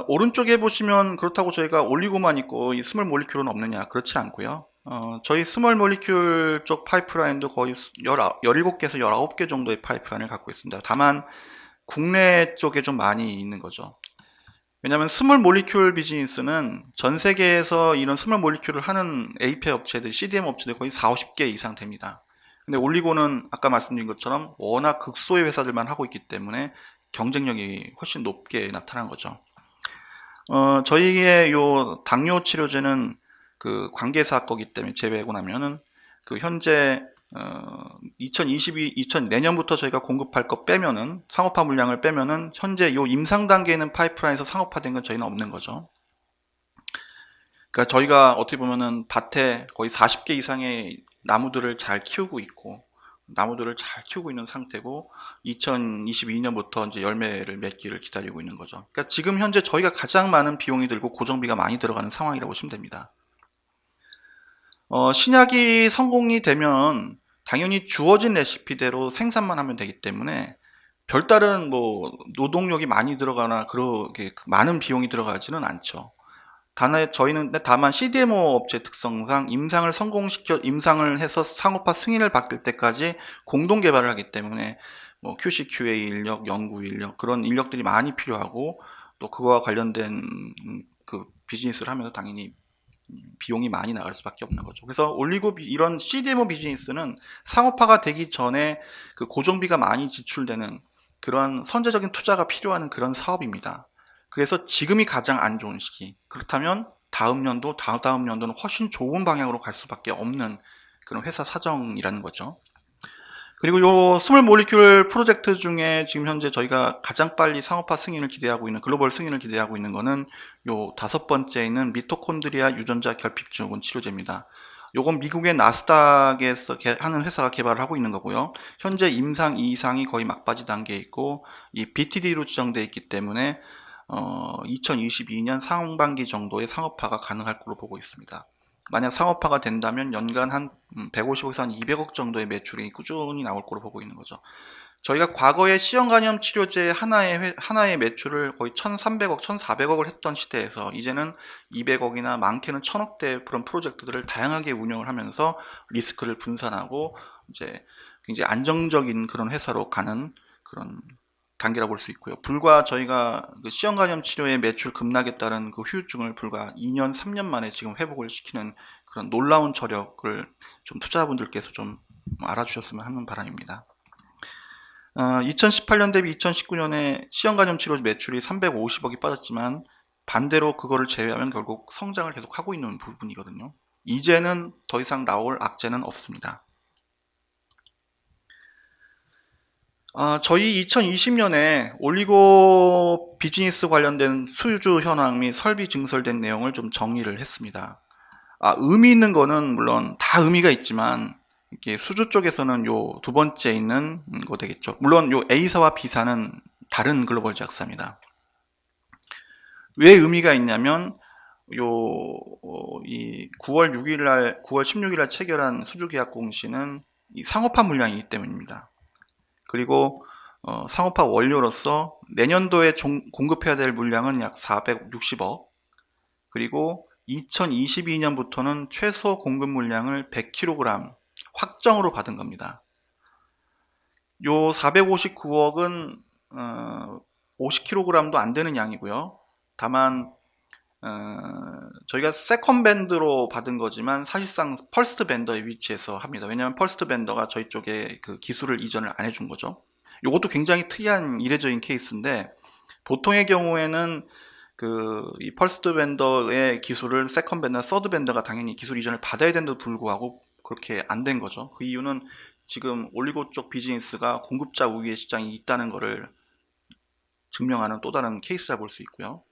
오른쪽에 보시면 그렇다고 저희가 올리고만 있고 이 스몰 몰리큘은 없느냐, 그렇지 않고요. 저희 스몰 몰리큘 쪽 파이프라인도 거의 17개에서 19개 정도의 파이프라인을 갖고 있습니다. 다만 국내 쪽에 좀 많이 있는 거죠. 왜냐하면 스몰 몰리큘 비즈니스는 전 세계에서 이런 스몰 몰리큘을 하는 API 업체들, CDM 업체들 거의 40, 50개 이상 됩니다. 근데 올리고는 아까 말씀드린 것처럼 워낙 극소의 회사들만 하고 있기 때문에 경쟁력이 훨씬 높게 나타난 거죠. 저희의 요 당뇨 치료제는 그 관계사 거기 때문에 제외하고 나면은 그 현재 20내년부터 저희가 공급할 거 빼면은 상업화 물량을 빼면은 현재 요 임상 단계에 있는 파이프라인에서 상업화된 건 저희는 없는 거죠. 그러니까 저희가 어떻게 보면은 밭에 거의 40개 이상의 나무들을 잘 키우고 있고 있는 상태고 2022년부터 이제 열매를 맺기를 기다리고 있는 거죠. 그러니까 지금 현재 저희가 가장 많은 비용이 들고 고정비가 많이 들어가는 상황이라고 보시면 됩니다. 신약이 성공이 되면 당연히 주어진 레시피대로 생산만 하면 되기 때문에 별다른 뭐 노동력이 많이 들어가나 그렇게 많은 비용이 들어가지는 않죠. 저희는 다만 CDMO 업체 특성상 임상을 해서 상업화 승인을 받을 때까지 공동 개발을 하기 때문에 뭐 QC, QA 인력, 연구 인력 그런 인력들이 많이 필요하고 또 그거와 관련된 그 비즈니스를 하면서 당연히 비용이 많이 나갈 수밖에 없는 거죠. 그래서 올리고 이런 CDMO 비즈니스는 상업화가 되기 전에 그 고정비가 많이 지출되는 그런 선제적인 투자가 필요한 그런 사업입니다. 그래서 지금이 가장 안 좋은 시기. 그렇다면 다음 연도, 다음 연도는 훨씬 좋은 방향으로 갈 수밖에 없는 그런 회사 사정이라는 거죠. 그리고 요 스몰 몰리큘 프로젝트 중에 지금 현재 저희가 가장 빨리 상업화 승인을 기대하고 있는, 글로벌 승인을 기대하고 있는 거는 요 5번째 있는 미토콘드리아 유전자 결핍 증후군 치료제입니다. 요건 미국의 나스닥에서 하는 회사가 개발을 하고 있는 거고요. 현재 임상 2상이 거의 막바지 단계에 있고 이 BTD로 지정되어 있기 때문에 2022년 상반기 정도의 상업화가 가능할 걸로 보고 있습니다. 만약 상업화가 된다면 연간 한 150억에서 한 200억 정도의 매출이 꾸준히 나올 걸로 보고 있는 거죠. 저희가 과거에 C형 치료제 하나의 매출을 거의 1,300억, 1,400억을 했던 시대에서 이제는 200억이나 많게는 1,000억대 그런 프로젝트들을 다양하게 운영을 하면서 리스크를 분산하고 이제 굉장히 안정적인 그런 회사로 가는 그런 단계라고 볼 수 있고요. 불과 저희가 그 C형 간염 치료의 매출 급락에 따른 그 후유증을 불과 2년, 3년 만에 지금 회복을 시키는 그런 놀라운 저력을 좀 투자자분들께서 좀 알아주셨으면 하는 바람입니다. 2018년 대비 2019년에 C형 간염 치료 매출이 350억이 빠졌지만 반대로 그거를 제외하면 결국 성장을 계속 하고 있는 부분이거든요. 이제는 더 이상 나올 악재는 없습니다. 저희 2020년에 올리고 비즈니스 관련된 수주 현황 및 설비 증설된 내용을 좀 정리를 했습니다. 의미 있는 거는 물론 다 의미가 있지만 이게 수주 쪽에서는 요 두 번째 있는 거 되겠죠. 물론 요 A사와 B사는 다른 글로벌 제약사입니다. 왜 의미가 있냐면 이 9월 6일 날, 9월 16일 날 체결한 수주계약 공시는 이 상업화 물량이기 때문입니다. 그리고 상업화 원료로서 내년도에 공급해야 될 물량은 약 460억, 그리고 2022년부터는 최소 공급 물량을 100kg 확정으로 받은 겁니다. 요 459억은 50kg도 안 되는 양이고요. 다만 저희가 세컨 밴드로 받은 거지만 사실상 퍼스트 밴더의 위치에서 합니다. 왜냐하면 퍼스트 밴더가 저희 쪽에 그 기술을 이전을 안 해준 거죠. 이것도 굉장히 특이한 이례적인 케이스인데, 보통의 경우에는 이 퍼스트 밴더의 기술을 세컨 밴더, 서드 밴더가 당연히 기술 이전을 받아야 되는데도 불구하고 그렇게 안 된 거죠. 그 이유는 지금 올리고 쪽 비즈니스가 공급자 우위의 시장이 있다는 것을 증명하는 또 다른 케이스라 볼 수 있고요.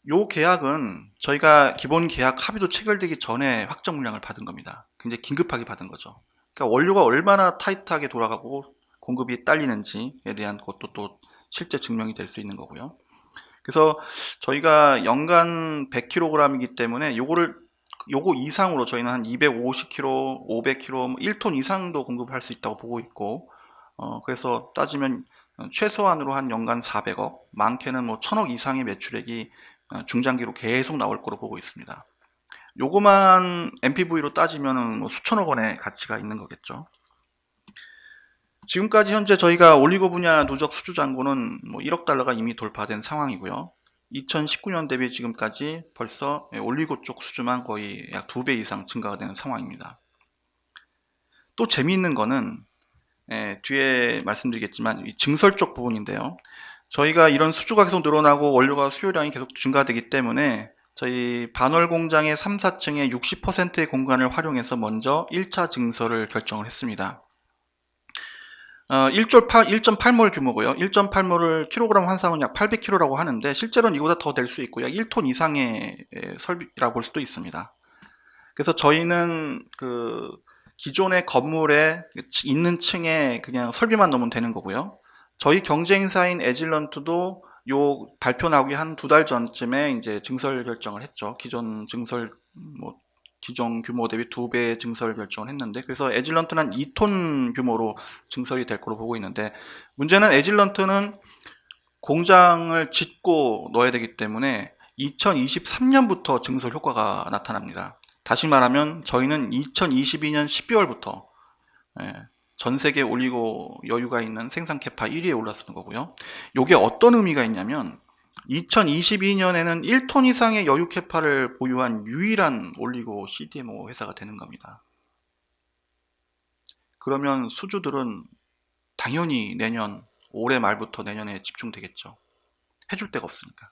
요 계약은 저희가 기본 계약 합의도 체결되기 전에 확정 물량을 받은 겁니다. 굉장히 긴급하게 받은 거죠. 그러니까 원료가 얼마나 타이트하게 돌아가고 공급이 딸리는지에 대한 것도 또 실제 증명이 될 수 있는 거고요. 그래서 저희가 연간 100kg이기 때문에 요거 이상으로 저희는 한 250kg, 500kg, 1톤 이상도 공급할 수 있다고 보고 있고, 그래서 따지면 최소한으로 한 연간 400억, 많게는 뭐 1000억 이상의 매출액이 중장기로 계속 나올 거로 보고 있습니다. 요거만 NPV로 따지면 뭐 수천억 원의 가치가 있는 거겠죠. 지금까지 현재 저희가 올리고 분야 누적 수주 잔고는 뭐 1억 달러가 이미 돌파된 상황이고요. 2019년 대비 지금까지 벌써 올리고 쪽 수주만 거의 약 2배 이상 증가가 되는 상황입니다. 또 재미있는 거는 뒤에 말씀드리겠지만 이 증설 쪽 부분인데요. 저희가 이런 수주가 계속 늘어나고 원료가 수요량이 계속 증가되기 때문에 저희 반월 공장의 3, 4층의 60%의 공간을 활용해서 먼저 1차 증설을 결정을 했습니다. 1.8몰 규모고요. 1.8몰을 킬로그램 환산은 약 800kg라고 하는데 실제로는 이보다 더 될 수 있고요. 1톤 이상의 설비라고 볼 수도 있습니다. 그래서 저희는 그 기존의 건물에 있는 층에 그냥 설비만 넣으면 되는 거고요. 저희 경쟁사인 에질런트도 요 발표 나오기 한 2달 전쯤에 이제 증설 결정을 했죠. 기존 증설 기존 규모 대비 2배 증설 결정을 했는데, 그래서 에질런트는 한 2톤 규모로 증설이 될 거로 보고 있는데, 문제는 에질런트는 공장을 짓고 넣어야 되기 때문에 2023년부터 증설 효과가 나타납니다. 다시 말하면 저희는 2022년 12월부터 전 세계 올리고 여유가 있는 생산 캐파 1위에 올랐었던 거고요. 이게 어떤 의미가 있냐면 2022년에는 1톤 이상의 여유 캐파를 보유한 유일한 올리고 CDMO 회사가 되는 겁니다. 그러면 수주들은 당연히 올해 말부터 내년에 집중되겠죠. 해줄 데가 없으니까.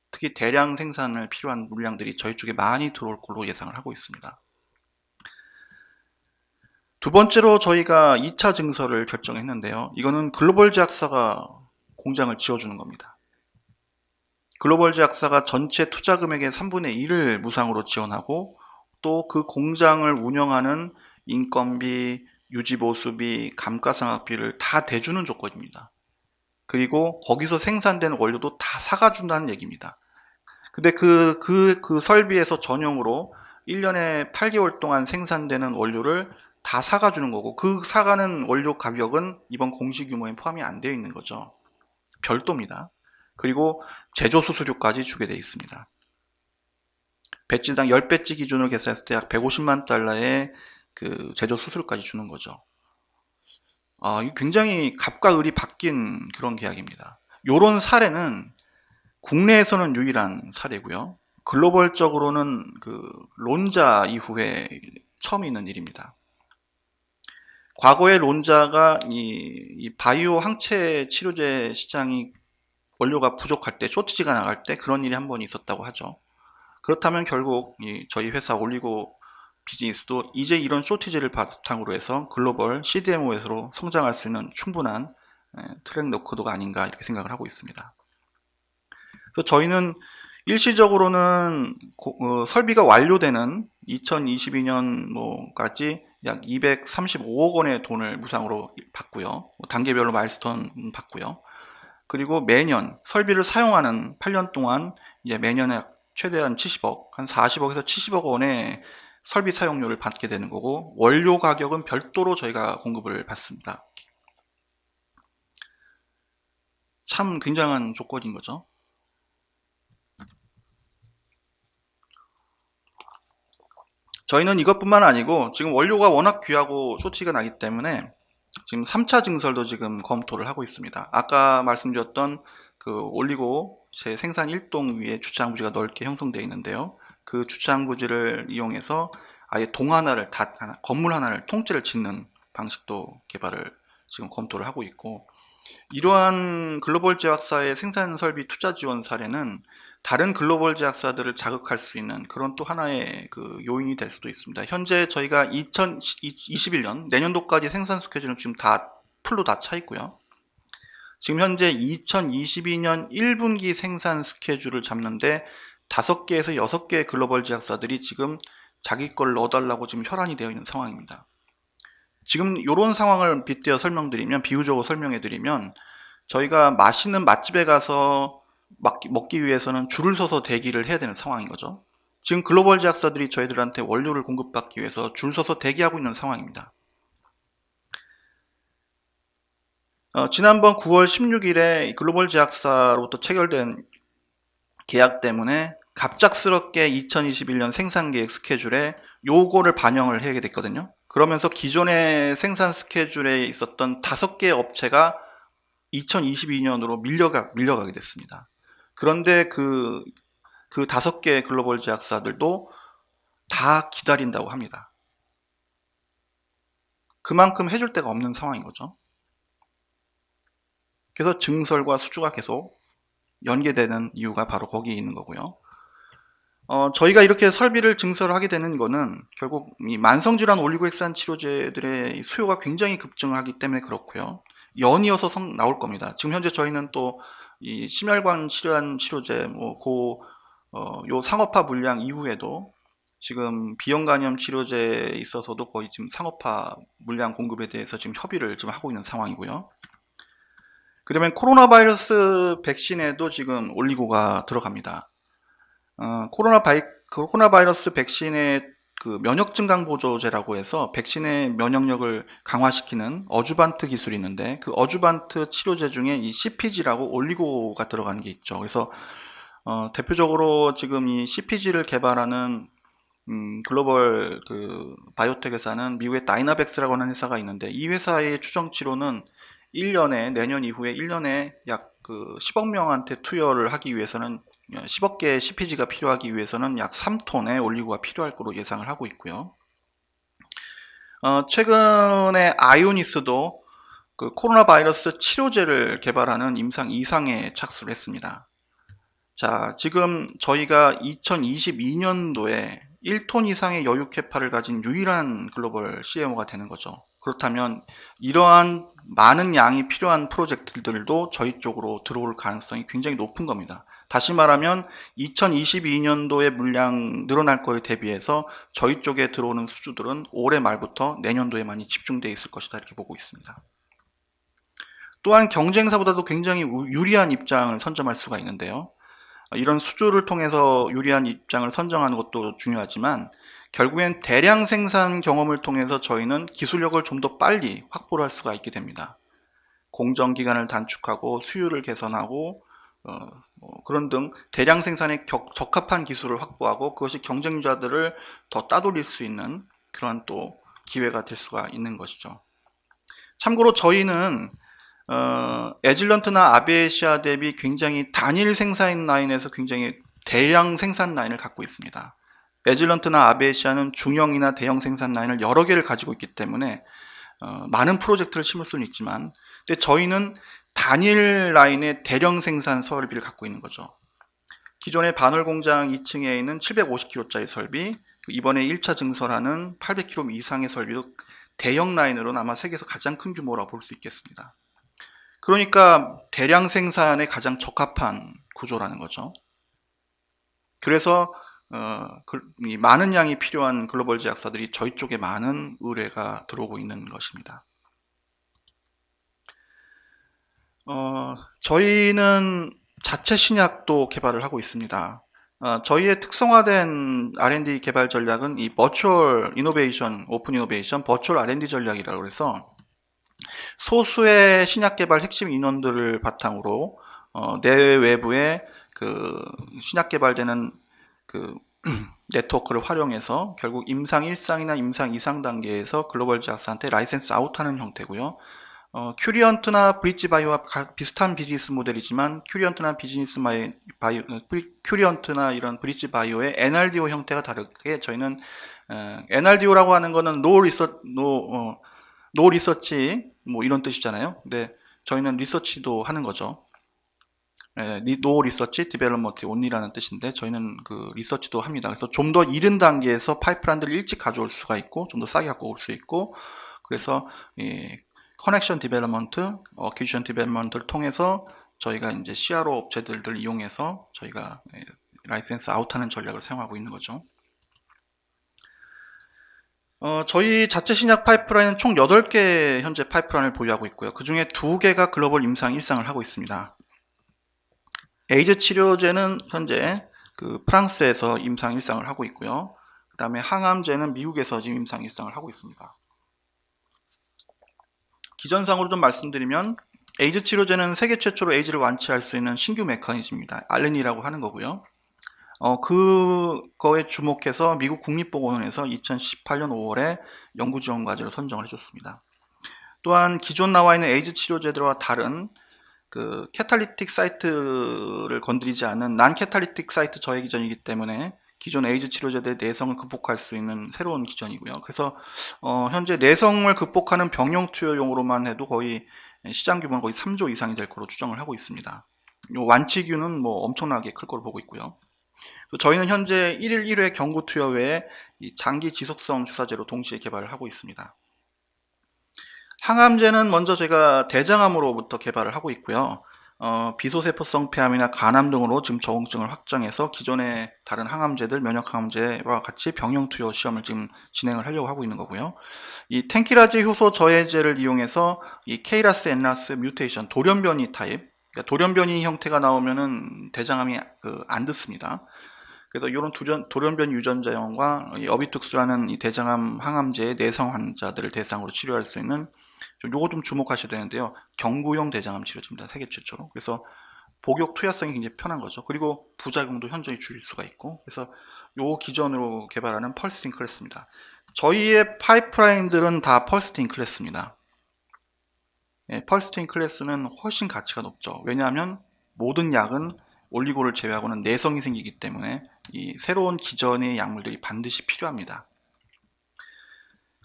특히 대량 생산을 필요한 물량들이 저희 쪽에 많이 들어올 걸로 예상을 하고 있습니다. 두 번째로 저희가 2차 증설을 결정했는데요. 이거는 글로벌 제약사가 공장을 지어주는 겁니다. 글로벌 제약사가 전체 투자 금액의 3분의 1을 무상으로 지원하고 또 그 공장을 운영하는 인건비, 유지보수비, 감가상각비를 다 대주는 조건입니다. 그리고 거기서 생산된 원료도 다 사가 준다는 얘기입니다. 근데 그 설비에서 전용으로 1년에 8개월 동안 생산되는 원료를 다 사가 주는 거고, 그 사가는 원료 가격은 이번 공시 규모에 포함이 안 되어 있는 거죠. 별도입니다. 그리고 제조 수수료까지 주게 되어 있습니다. 배지당 10배지 기준으로 계산했을 때 약 150만 달러의 그 제조 수수료까지 주는 거죠. 굉장히 갑과 을이 바뀐 그런 계약입니다. 이런 사례는 국내에서는 유일한 사례고요. 글로벌적으로는 그 론자 이후에 처음 있는 일입니다. 과거에 론자가 이 바이오 항체 치료제 시장이 원료가 부족할 때, 쇼티지가 나갈 때 그런 일이 한 번 있었다고 하죠. 그렇다면 결국 저희 회사 올리고 비즈니스도 이제 이런 쇼티지를 바탕으로 해서 글로벌 CDMO에서 성장할 수 있는 충분한 트랙 레코드가 아닌가 이렇게 생각을 하고 있습니다. 그래서 저희는 일시적으로는 설비가 완료되는 2022년까지 약 235억 원의 돈을 무상으로 받고요. 단계별로 마일스톤 받고요. 그리고 매년 설비를 사용하는 8년 동안 이제 매년에 최대한 70억, 한 40억에서 70억 원의 설비 사용료를 받게 되는 거고, 원료 가격은 별도로 저희가 공급을 받습니다. 참 굉장한 조건인 거죠. 저희는 이것뿐만 아니고 지금 원료가 워낙 귀하고 쇼티가 나기 때문에 지금 3차 증설도 지금 검토를 하고 있습니다. 아까 말씀드렸던 그 올리고 제 생산 1동 위에 주차장 부지가 넓게 형성되어 있는데요. 그 주차장 부지를 이용해서 아예 동 하나를 건물 하나를 통째를 짓는 방식도 개발을 지금 검토를 하고 있고, 이러한 글로벌 제약사의 생산 설비 투자 지원 사례는 다른 글로벌 제약사들을 자극할 수 있는 그런 또 하나의 그 요인이 될 수도 있습니다. 현재 저희가 2021년 내년도까지 생산 스케줄은 지금 다 풀로 다 차 있고요. 지금 현재 2022년 1분기 생산 스케줄을 잡는데 5개에서 6개의 글로벌 제약사들이 지금 자기 걸 넣어달라고 지금 혈안이 되어 있는 상황입니다. 지금 이런 상황을 빗대어 설명드리면, 비유적으로 설명해드리면, 저희가 맛있는 맛집에 가서 먹기 위해서는 줄을 서서 대기를 해야 되는 상황인 거죠. 지금 글로벌 제약사들이 저희들한테 원료를 공급받기 위해서 줄 서서 대기하고 있는 상황입니다. 지난번 9월 16일에 글로벌 제약사로부터 체결된 계약 때문에 갑작스럽게 2021년 생산계획 스케줄에 요거를 반영을 해야 됐거든요. 그러면서 기존의 생산 스케줄에 있었던 5개의 업체가 2022년으로 밀려가게 됐습니다. 그런데 그 5개의 글로벌 제약사들도 다 기다린다고 합니다. 그만큼 해줄 데가 없는 상황인 거죠. 그래서 증설과 수주가 계속 연계되는 이유가 바로 거기에 있는 거고요. 저희가 이렇게 설비를 증설하게 되는 거는 결국 이 만성질환 올리고핵산 치료제들의 수요가 굉장히 급증하기 때문에 그렇고요. 연이어서 나올 겁니다. 지금 현재 저희는 또 이 심혈관 질환 치료제, 요 상업화 물량 이후에도 지금 비형 간염 치료제에 있어서도 거의 지금 상업화 물량 공급에 대해서 지금 협의를 좀 하고 있는 상황이고요. 그러면 코로나 바이러스 백신에도 지금 올리고가 들어갑니다. 코로나 바이러스 백신의 그 면역 증강 보조제라고 해서 백신의 면역력을 강화시키는 어주반트 기술이 있는데, 그 어주반트 치료제 중에 이 CPG라고 올리고가 들어가는 게 있죠. 그래서 대표적으로 지금 이 CPG를 개발하는 글로벌 그 바이오텍 회사는 미국의 다이나백스라고 하는 회사가 있는데, 이 회사의 추정치로는 1년에 내년 이후에 1년에 약 그 10억 명한테 투여를 하기 위해서는 10억 개의 CPG가 필요하기 위해서는 약 3톤의 올리고가 필요할 거로 예상을 하고 있고요. 최근에 아이오니스도 그 코로나 바이러스 치료제를 개발하는 임상 2상에 착수를 했습니다. 자, 지금 저희가 2022년도에 1톤 이상의 여유 캐파를 가진 유일한 글로벌 CMO가 되는 거죠. 그렇다면 이러한 많은 양이 필요한 프로젝트들도 저희 쪽으로 들어올 가능성이 굉장히 높은 겁니다. 다시 말하면 2022년도에 물량 늘어날 거에 대비해서 저희 쪽에 들어오는 수주들은 올해 말부터 내년도에 많이 집중되어 있을 것이다, 이렇게 보고 있습니다. 또한 경쟁사보다도 굉장히 유리한 입장을 선점할 수가 있는데요. 이런 수주를 통해서 유리한 입장을 선정하는 것도 중요하지만, 결국엔 대량 생산 경험을 통해서 저희는 기술력을 좀 더 빨리 확보를 할 수가 있게 됩니다. 공정 기간을 단축하고 수율을 개선하고 그런 등 대량 생산에 적합한 기술을 확보하고, 그것이 경쟁자들을 더 따돌릴 수 있는 그런 또 기회가 될 수가 있는 것이죠. 참고로 저희는 에질런트나 아베시아 대비 굉장히 단일 생산 라인에서 굉장히 대량 생산 라인을 갖고 있습니다. 에질런트나 아베시아는 중형이나 대형 생산 라인을 여러 개를 가지고 있기 때문에 많은 프로젝트를 심을 수는 있지만, 근데 저희는 단일 라인의 대량 생산 설비를 갖고 있는 거죠. 기존의 반월 공장 2층에 있는 750kg짜리 설비, 이번에 1차 증설하는 800kg 이상의 설비도 대형 라인으로는 아마 세계에서 가장 큰 규모라고 볼 수 있겠습니다. 그러니까 대량 생산에 가장 적합한 구조라는 거죠. 그래서 많은 양이 필요한 글로벌 제약사들이 저희 쪽에 많은 의뢰가 들어오고 있는 것입니다. 저희는 자체 신약도 개발을 하고 있습니다. 저희의 특성화된 R&D 개발 전략은 이 버추얼 이노베이션, 오픈 이노베이션, 버추얼 R&D 전략이라고 해서 소수의 신약 개발 핵심 인원들을 바탕으로 내외부의 그 신약 개발되는 그 네트워크를 활용해서 결국 임상 1상이나 임상 2상 단계에서 글로벌 제약사한테 라이센스 아웃하는 형태고요. 큐리언트나 브릿지 바이오와 비슷한 비즈니스 모델이지만 큐리언트나 이런 브릿지 바이오의 NRDO 형태가 다르게 저희는 NRDO라고 하는 거는 노 리서치 뭐 이런 뜻이잖아요. 근데 저희는 리서치도 하는 거죠. 노 리서치 디벨롭먼트 온리라는 뜻인데 저희는 그 리서치도 합니다. 그래서 좀 더 이른 단계에서 파이프라인들을 일찍 가져올 수가 있고 좀 더 싸게 갖고 올 수 있고 그래서 커넥션 디벨롭먼트, 어큐션 디벨롭먼트를 통해서 저희가 이제 CRO 업체들을 이용해서 저희가 라이센스 아웃하는 전략을 사용하고 있는 거죠. 저희 자체 신약 파이프라인은 총 8개 현재 파이프라인을 보유하고 있고요. 그 중에 2개가 글로벌 임상 1상을 하고 있습니다. 에이즈 치료제는 현재 그 프랑스에서 임상 1상을 하고 있고요. 그 다음에 항암제는 미국에서 지금 임상 1상을 하고 있습니다. 기전상으로 좀 말씀드리면 에이즈 치료제는 세계 최초로 에이즈를 완치할 수 있는 신규 메커니즘입니다. RNA라고 하는 거고요. 그거에 주목해서 미국 국립보건원에서 2018년 5월에 연구지원과제로 선정을 해줬습니다. 또한 기존 나와 있는 에이즈 치료제들과 다른 그 캐탈리틱 사이트를 건드리지 않은 난 캐탈리틱 사이트 저해 기전이기 때문에 기존 에이즈 치료제들의 내성을 극복할 수 있는 새로운 기전이고요. 그래서 현재 내성을 극복하는 병용 투여용으로만 해도 거의 시장 규모는 거의 3조 이상이 될 거로 추정을 하고 있습니다. 요 완치규는 뭐 엄청나게 클 거로 보고 있고요. 저희는 현재 1일 1회 경구 투여 외에 이 장기 지속성 주사제로 동시에 개발을 하고 있습니다. 항암제는 먼저 제가 대장암으로부터 개발을 하고 있고요. 비소세포성 폐암이나 간암 등으로 지금 적응증을 확정해서 기존의 다른 항암제들, 면역항암제와 같이 병용 투여 시험을 지금 진행을 하려고 하고 있는 거고요. 이 텐키라제 효소 저해제를 이용해서 이 케이라스, 엔라스 뮤테이션, 돌연변이 타입, 그러니까 돌연변이 형태가 나오면은 대장암이 안 듣습니다. 그래서 이런 돌연변이 유전자형과 어비툭스라는 이 대장암 항암제의 내성 환자들을 대상으로 치료할 수 있는 요거 좀 주목하셔야 되는데요. 경구용 대장암 치료제입니다. 세계 최초로. 그래서 복용 투여성이 굉장히 편한 거죠. 그리고 부작용도 현저히 줄일 수가 있고 그래서 요 기전으로 개발하는 펄스틴 클래스입니다. 저희의 파이프라인들은 다 펄스틴 클래스입니다. 펄스틴 클래스는 훨씬 가치가 높죠. 왜냐하면 모든 약은 올리고를 제외하고는 내성이 생기기 때문에 이 새로운 기전의 약물들이 반드시 필요합니다.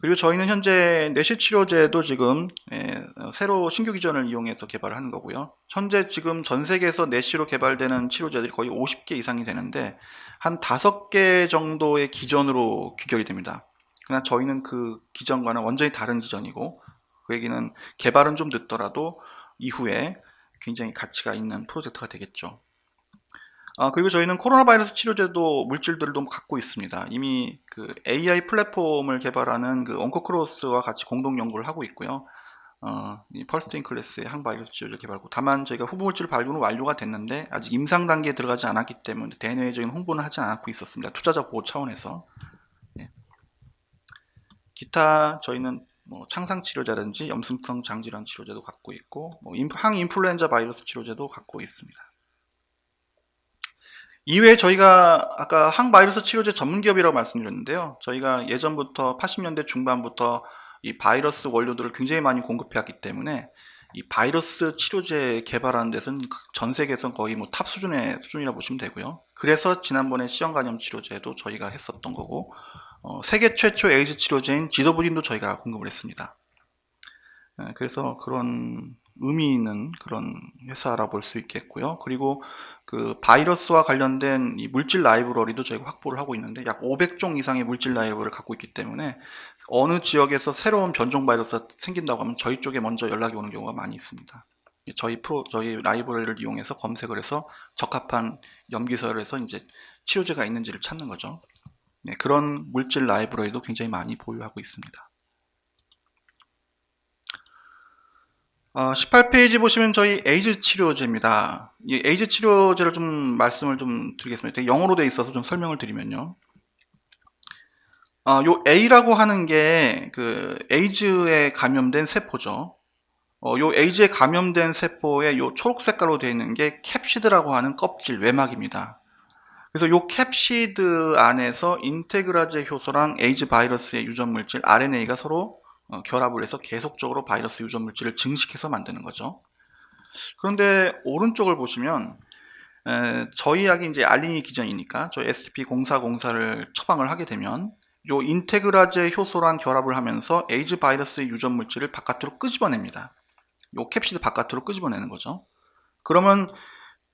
그리고 저희는 현재 내시 치료제도 지금 새로 신규 기전을 이용해서 개발을 하는 거고요. 현재 지금 전 세계에서 내시로 개발되는 치료제들이 거의 50개 이상이 되는데 한 5개 정도의 기전으로 귀결이 됩니다. 그러나 저희는 그 기전과는 완전히 다른 기전이고 그 얘기는 개발은 좀 늦더라도 이후에 굉장히 가치가 있는 프로젝트가 되겠죠. 그리고 저희는 코로나 바이러스 치료제도 물질들을 좀 갖고 있습니다. 이미 그 AI 플랫폼을 개발하는 그 온코크로스와 같이 공동 연구를 하고 있고요. 이 펄스틴 클래스의 항바이러스 치료제 개발고 다만 저희가 후보 물질 발굴은 완료가 됐는데 아직 임상 단계에 들어가지 않았기 때문에 대내적인 홍보는 하지 않고 있었습니다. 투자자 보호 차원에서. 기타 저희는 뭐 창상 치료제라든지 염증성 장질환 치료제도 갖고 있고 뭐 항인플루엔자 바이러스 치료제도 갖고 있습니다. 이외에 저희가 아까 항바이러스 치료제 전문기업이라고 말씀드렸는데요. 저희가 예전부터 80년대 중반부터 이 바이러스 원료들을 굉장히 많이 공급해왔기 때문에 이 바이러스 치료제 개발하는 데서는 전 세계에서 거의 뭐 탑 수준의 수준이라고 보시면 되고요. 그래서 지난번에 C형 간염 치료제도 저희가 했었던 거고 세계 최초 에이즈 치료제인 지도브린도 저희가 공급을 했습니다. 그래서 그런 의미 있는 그런 회사라 볼 수 있겠고요. 그리고 그 바이러스와 관련된 이 물질 라이브러리도 저희가 확보를 하고 있는데 약 500종 이상의 물질 라이브러리를 갖고 있기 때문에 어느 지역에서 새로운 변종 바이러스가 생긴다고 하면 저희 쪽에 먼저 연락이 오는 경우가 많이 있습니다. 저희 라이브러리를 이용해서 검색을 해서 적합한 염기서를 해서 이제 치료제가 있는지를 찾는 거죠. 그런 물질 라이브러리도 굉장히 많이 보유하고 있습니다. 18페이지 보시면 저희 에이즈 치료제입니다. 이 에이즈 치료제를 좀 말씀을 좀 드리겠습니다. 되게 영어로 되어 있어서 좀 설명을 드리면요. 요 A라고 하는 게 그 에이즈에 감염된 세포죠. 요 에이즈에 감염된 세포에 요 초록 색깔로 되어 있는 게 캡시드라고 하는 껍질 외막입니다. 그래서 요 캡시드 안에서 인테그라제 효소랑 에이즈 바이러스의 유전 물질 RNA가 서로 결합을 해서 계속적으로 바이러스 유전 물질을 증식해서 만드는 거죠. 그런데 오른쪽을 보시면 저희 약이 이제 알리니 기전이니까 저희 STP-0404를 처방을 하게 되면 요 인테그라제 효소랑 결합을 하면서 에이즈 바이러스의 유전 물질을 바깥으로 끄집어냅니다. 요 캡시드 바깥으로 끄집어내는 거죠. 그러면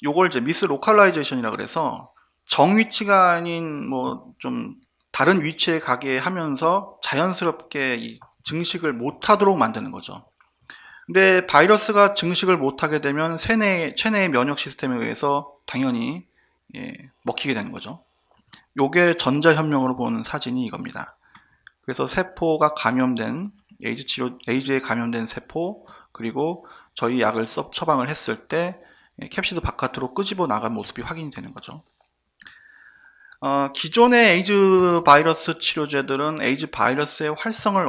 요걸 이제 미스 로컬라이제이션이라 그래서 정위치가 아닌 뭐 좀 다른 위치에 가게 하면서 자연스럽게 이 증식을 못하도록 만드는 거죠. 근데 바이러스가 증식을 못하게 되면 체내의 면역 시스템에 의해서 당연히 먹히게 되는 거죠. 요게 전자현명으로 보는 사진이 이겁니다. 그래서 세포가 감염된 에이즈에 감염된 세포, 그리고 저희 약을 처방을 했을 때 캡시드 바깥으로 끄집어 나간 모습이 확인이 되는 거죠. 기존의 에이즈 바이러스 치료제들은 에이즈 바이러스의 활성을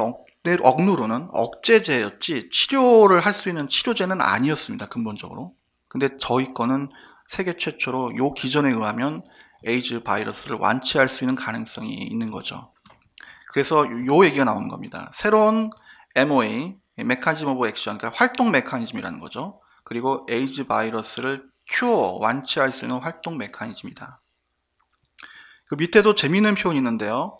억누르는 억제제였지 치료를 할 수 있는 치료제는 아니었습니다. 근본적으로. 근데 저희 거는 세계 최초로 요 기전에 의하면 에이즈 바이러스를 완치할 수 있는 가능성이 있는 거죠. 그래서 요 얘기가 나오는 겁니다. 새로운 MOA, 메커니즘 오브 액션, 그러니까 활동 메커니즘이라는 거죠. 그리고 에이즈 바이러스를 완치할 수 있는 활동 메커니즘이다. 그 밑에도 재미있는 표현이 있는데요.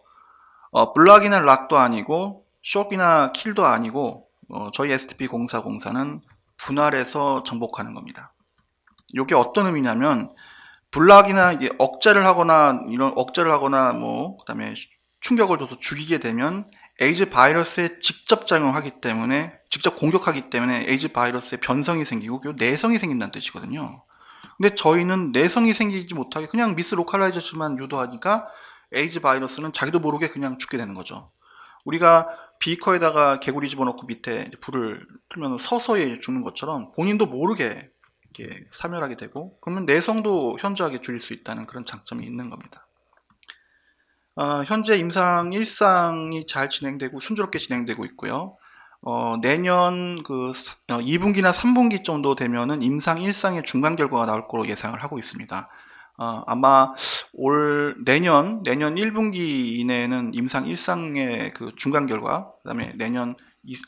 블락이나 락도 아니고 쇼크나 킬도 아니고 저희 STP-0404는 분할해서 정복하는 겁니다. 이게 어떤 의미냐면 블락이나 억제를 하거나 뭐 그다음에 충격을 줘서 죽이게 되면 에이즈 바이러스에 직접 작용하기 때문에 직접 공격하기 때문에 에이즈 바이러스에 변성이 생기고 내성이 생긴다는 뜻이거든요. 근데 저희는 내성이 생기지 못하게 그냥 미스 로컬라이제이션만 유도하니까 에이즈 바이러스는 자기도 모르게 그냥 죽게 되는 거죠. 우리가 비커에다가 개구리 집어넣고 밑에 불을 틀면 서서히 죽는 것처럼 본인도 모르게 이렇게 사멸하게 되고 그러면 내성도 현저하게 줄일 수 있다는 그런 장점이 있는 겁니다. 현재 임상 1상이 잘 진행되고 순조롭게 진행되고 있고요. 내년 2분기나 3분기 정도 되면은 임상 1상의 중간 결과가 나올 거로 예상을 하고 있습니다. 아마 내년 1분기 이내에는 임상 1상의 그 중간 결과, 그다음에 내년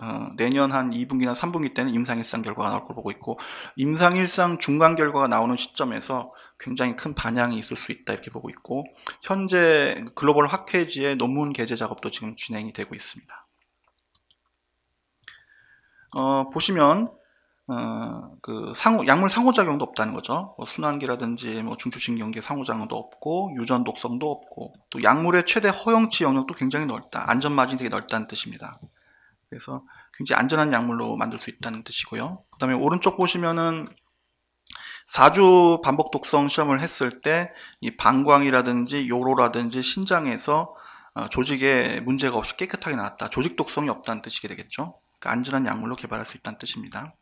한 2분기나 3분기 때는 임상 1상 결과가 나올 걸 보고 있고, 임상 1상 중간 결과가 나오는 시점에서 굉장히 큰 반향이 있을 수 있다 이렇게 보고 있고, 현재 글로벌 학회지의 논문 게재 작업도 지금 진행이 되고 있습니다. 보시면 약물 상호작용도 없다는 거죠. 순환기라든지 중추신경계 상호작용도 없고 유전 독성도 없고 또 약물의 최대 허용치 영역도 굉장히 넓다. 안전 마진이 되게 넓다는 뜻입니다. 그래서 굉장히 안전한 약물로 만들 수 있다는 뜻이고요. 그 다음에 오른쪽 보시면은 4주 반복 독성 시험을 했을 때 이 방광이라든지 요로라든지 신장에서 조직에 문제가 없이 깨끗하게 나왔다. 조직 독성이 없다는 뜻이 되겠죠. 그러니까 안전한 약물로 개발할 수 있다는 뜻입니다.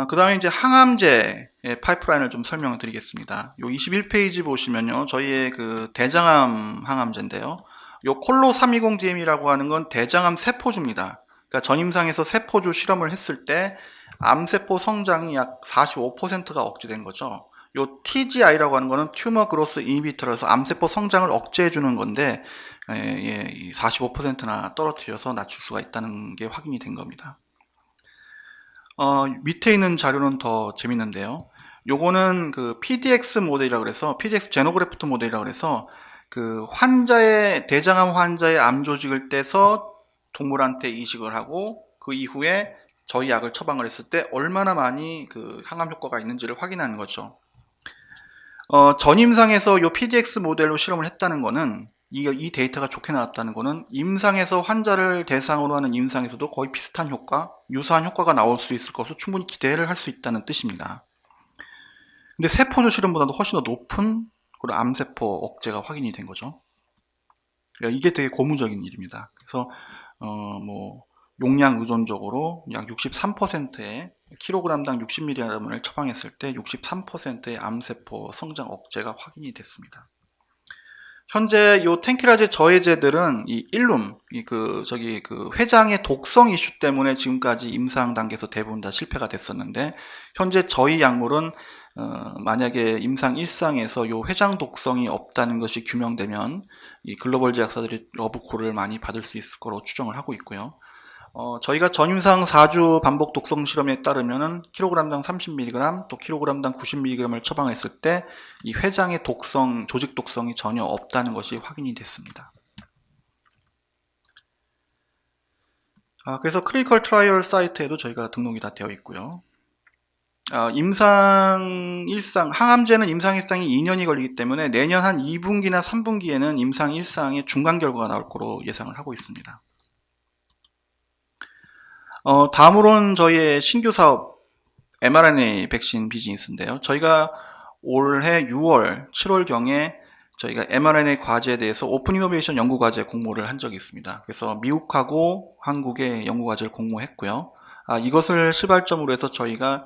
그 다음에 이제 항암제 파이프라인을 좀 설명을 드리겠습니다. 요 21페이지 보시면요. 저희의 그 대장암 항암제인데요. 요 콜로 320DM이라고 하는 건 대장암 세포주입니다. 그러니까 전임상에서 세포주 실험을 했을 때 암세포 성장이 약 45%가 억제된 거죠. 요 TGI라고 하는 거는 튜머 그로스 이니비터라서 암세포 성장을 억제해 주는 건데 45%나 떨어뜨려서 낮출 수가 있다는 게 확인이 된 겁니다. 밑에 있는 자료는 더 재밌는데요. 요거는 그 PDX 모델이라고 그래서 PDX 제노그래프트 모델이라고 그래서 그 대장암 환자의 암 조직을 떼서 동물한테 이식을 하고 그 이후에 저희 약을 처방을 했을 때 얼마나 많이 그 항암 효과가 있는지를 확인하는 거죠. 전임상에서 요 PDX 모델로 실험을 했다는 거는 이 데이터가 좋게 나왔다는 거는 임상에서 환자를 대상으로 하는 임상에서도 거의 비슷한 효과, 유사한 효과가 나올 수 있을 것으로 충분히 기대를 할 수 있다는 뜻입니다. 근데 세포주 실험보다도 훨씬 더 높은 그런 암세포 억제가 확인이 된 거죠. 이게 되게 고무적인 일입니다. 그래서 용량 의존적으로 약 63%의 킬로그램당 60mg을 처방했을 때 63%의 암세포 성장 억제가 확인이 됐습니다. 현재 요 텐키라제 저해제들은 이 일룸, 그 회장의 독성 이슈 때문에 지금까지 임상 단계에서 대부분 다 실패가 됐었는데, 현재 저희 약물은 만약에 임상 1상에서 요 회장 독성이 없다는 것이 규명되면 이 글로벌 제약사들이 러브콜을 많이 받을 수 있을 거로 추정을 하고 있고요. 저희가 전임상 4주 반복 독성 실험에 따르면은 킬로그램당 30mg 또 킬로그램당 90mg을 처방했을 때 이 회장의 독성, 조직 독성이 전혀 없다는 것이 확인이 됐습니다. 그래서 클리니컬 트라이얼 사이트에도 저희가 등록이 다 되어 있고요. 임상 1상, 항암제는 임상 1상이 2년이 걸리기 때문에 내년 한 2분기나 3분기에는 임상 1상의 중간 결과가 나올 거로 예상을 하고 있습니다. 다음으로는 저희의 신규 사업 mRNA 백신 비즈니스인데요. 저희가 올해 6월, 7월경에 저희가 mRNA 과제에 대해서 오픈 이노베이션 연구과제 공모를 한 적이 있습니다. 그래서 미국하고 한국의 연구과제를 공모했고요. 이것을 시발점으로 해서 저희가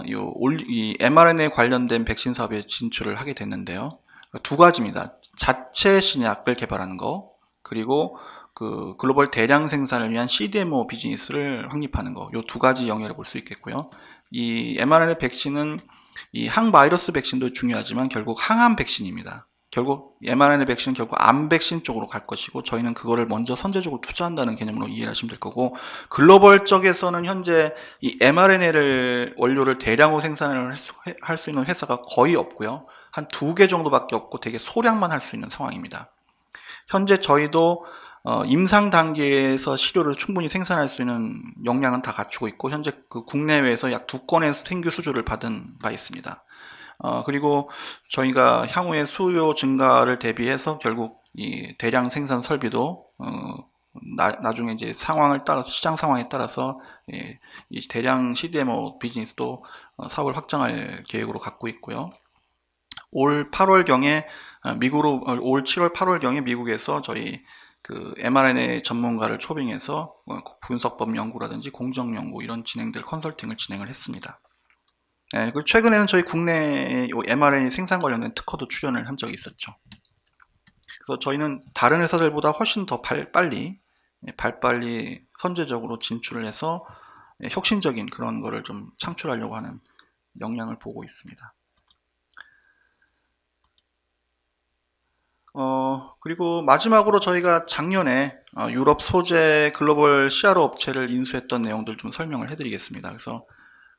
이 mRNA 관련된 백신 사업에 진출을 하게 됐는데요. 두 가지입니다. 자체 신약을 개발하는 거, 그리고 그 글로벌 대량 생산을 위한 CDMO 비즈니스를 확립하는 거, 이 두 가지 영역을 볼 수 있겠고요. 이 mRNA 백신은 이 항바이러스 백신도 중요하지만 결국 항암 백신입니다. 결국 mRNA 백신은 결국 암 백신 쪽으로 갈 것이고, 저희는 그거를 먼저 선제적으로 투자한다는 개념으로 이해하시면 될 거고, 글로벌 쪽에서는 현재 이 mRNA를 원료를 대량으로 생산을 할 수 있는 회사가 거의 없고요. 한 2개 정도밖에 없고 되게 소량만 할 수 있는 상황입니다. 현재 저희도 임상 단계에서 시료를 충분히 생산할 수 있는 역량은 다 갖추고 있고, 현재 그 국내외에서 약 2건의 생규 수주를 받은 바 있습니다. 그리고 저희가 향후에 수요 증가를 대비해서 결국 이 대량 생산 설비도 나중에 이제 상황을 따라서, 시장 상황에 따라서 이 대량 CDMO 비즈니스도 사업을 확장할 계획으로 갖고 있고요. 올 8월경에 올 7월 8월경에 미국에서 저희 그 mRNA 전문가를 초빙해서 분석법 연구라든지 공정 연구 이런 컨설팅을 진행을 했습니다. 그리고 최근에는 저희 국내에 mRNA 생산 관련된 특허도 출연을 한 적이 있었죠. 그래서 저희는 다른 회사들보다 훨씬 더 발빨리 선제적으로 진출을 해서 혁신적인 그런 거를 좀 창출하려고 하는 역량을 보고 있습니다. 그리고 마지막으로 저희가 작년에 유럽 소재 글로벌 CRO 업체를 인수했던 내용들 좀 설명을 해드리겠습니다. 그래서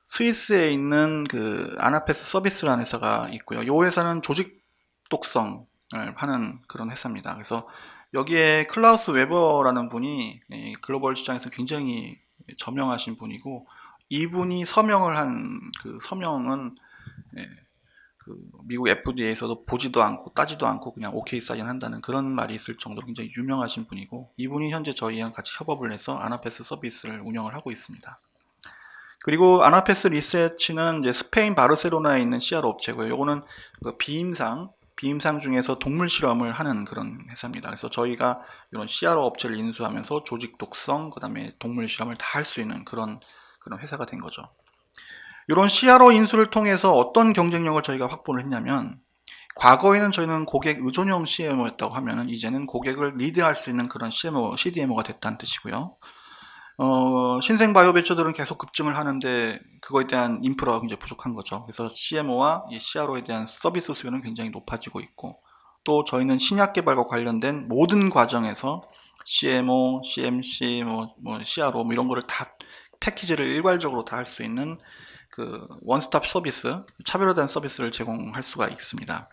스위스에 있는 그 아나페스 서비스라는 회사가 있고요. 이 회사는 조직 독성을 하는 그런 회사입니다. 그래서 여기에 클라우스 웨버라는 분이 글로벌 시장에서 굉장히 저명하신 분이고, 이분이 서명을 한 그 서명은 그 미국 FDA에서도 보지도 않고 따지도 않고 그냥 오케이 사인한다는 그런 말이 있을 정도로 굉장히 유명하신 분이고, 이분이 현재 저희랑 같이 협업을 해서 아나페스 서비스를 운영을 하고 있습니다. 그리고 아나페스 리서치는 이제 스페인 바르셀로나에 있는 CRO 업체고요. 요거는 그 비임상 중에서 동물 실험을 하는 그런 회사입니다. 그래서 저희가 이런 CRO 업체를 인수하면서 조직 독성, 그 다음에 동물 실험을 다 할 수 있는 그런 회사가 된 거죠. 이런 CRO 인수를 통해서 어떤 경쟁력을 저희가 확보를 했냐면, 과거에는 저희는 고객 의존형 CMO였다고 하면은 이제는 고객을 리드할 수 있는 그런 CDMO가 됐다는 뜻이고요. 신생 바이오 베처들은 계속 급증을 하는데 그거에 대한 인프라가 굉장히 부족한 거죠. 그래서 CMO와 이 CRO에 대한 서비스 수요는 굉장히 높아지고 있고, 또 저희는 신약 개발과 관련된 모든 과정에서 CMO, CMC, CRO 이런 거를 다 패키지를 일괄적으로 다 할 수 있는 그 원스톱 서비스, 차별화된 서비스를 제공할 수가 있습니다.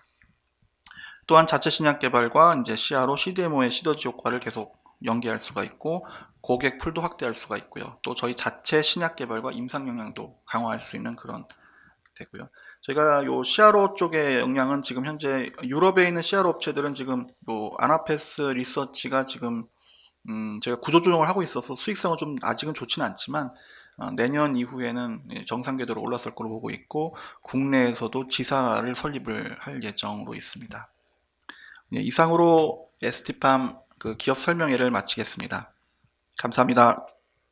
또한 자체 신약 개발과 이제 CRO, CDMO의 시너지 효과를 계속 연계할 수가 있고, 고객 풀도 확대할 수가 있고요. 또 저희 자체 신약 개발과 임상 역량도 강화할 수 있는 그런 되고요. 저희가 요 CRO 쪽의 역량은 지금 현재 유럽에 있는 CRO 업체들은 지금 요 아나페스 리서치가 지금 제가 구조 조정을 하고 있어서 수익성은 좀 아직은 좋지는 않지만 내년 이후에는 정상 궤도로 올라설 걸로 보고 있고, 국내에서도 지사를 설립을 할 예정으로 있습니다. 이상으로 ST팜 그 기업 설명회를 마치겠습니다. 감사합니다.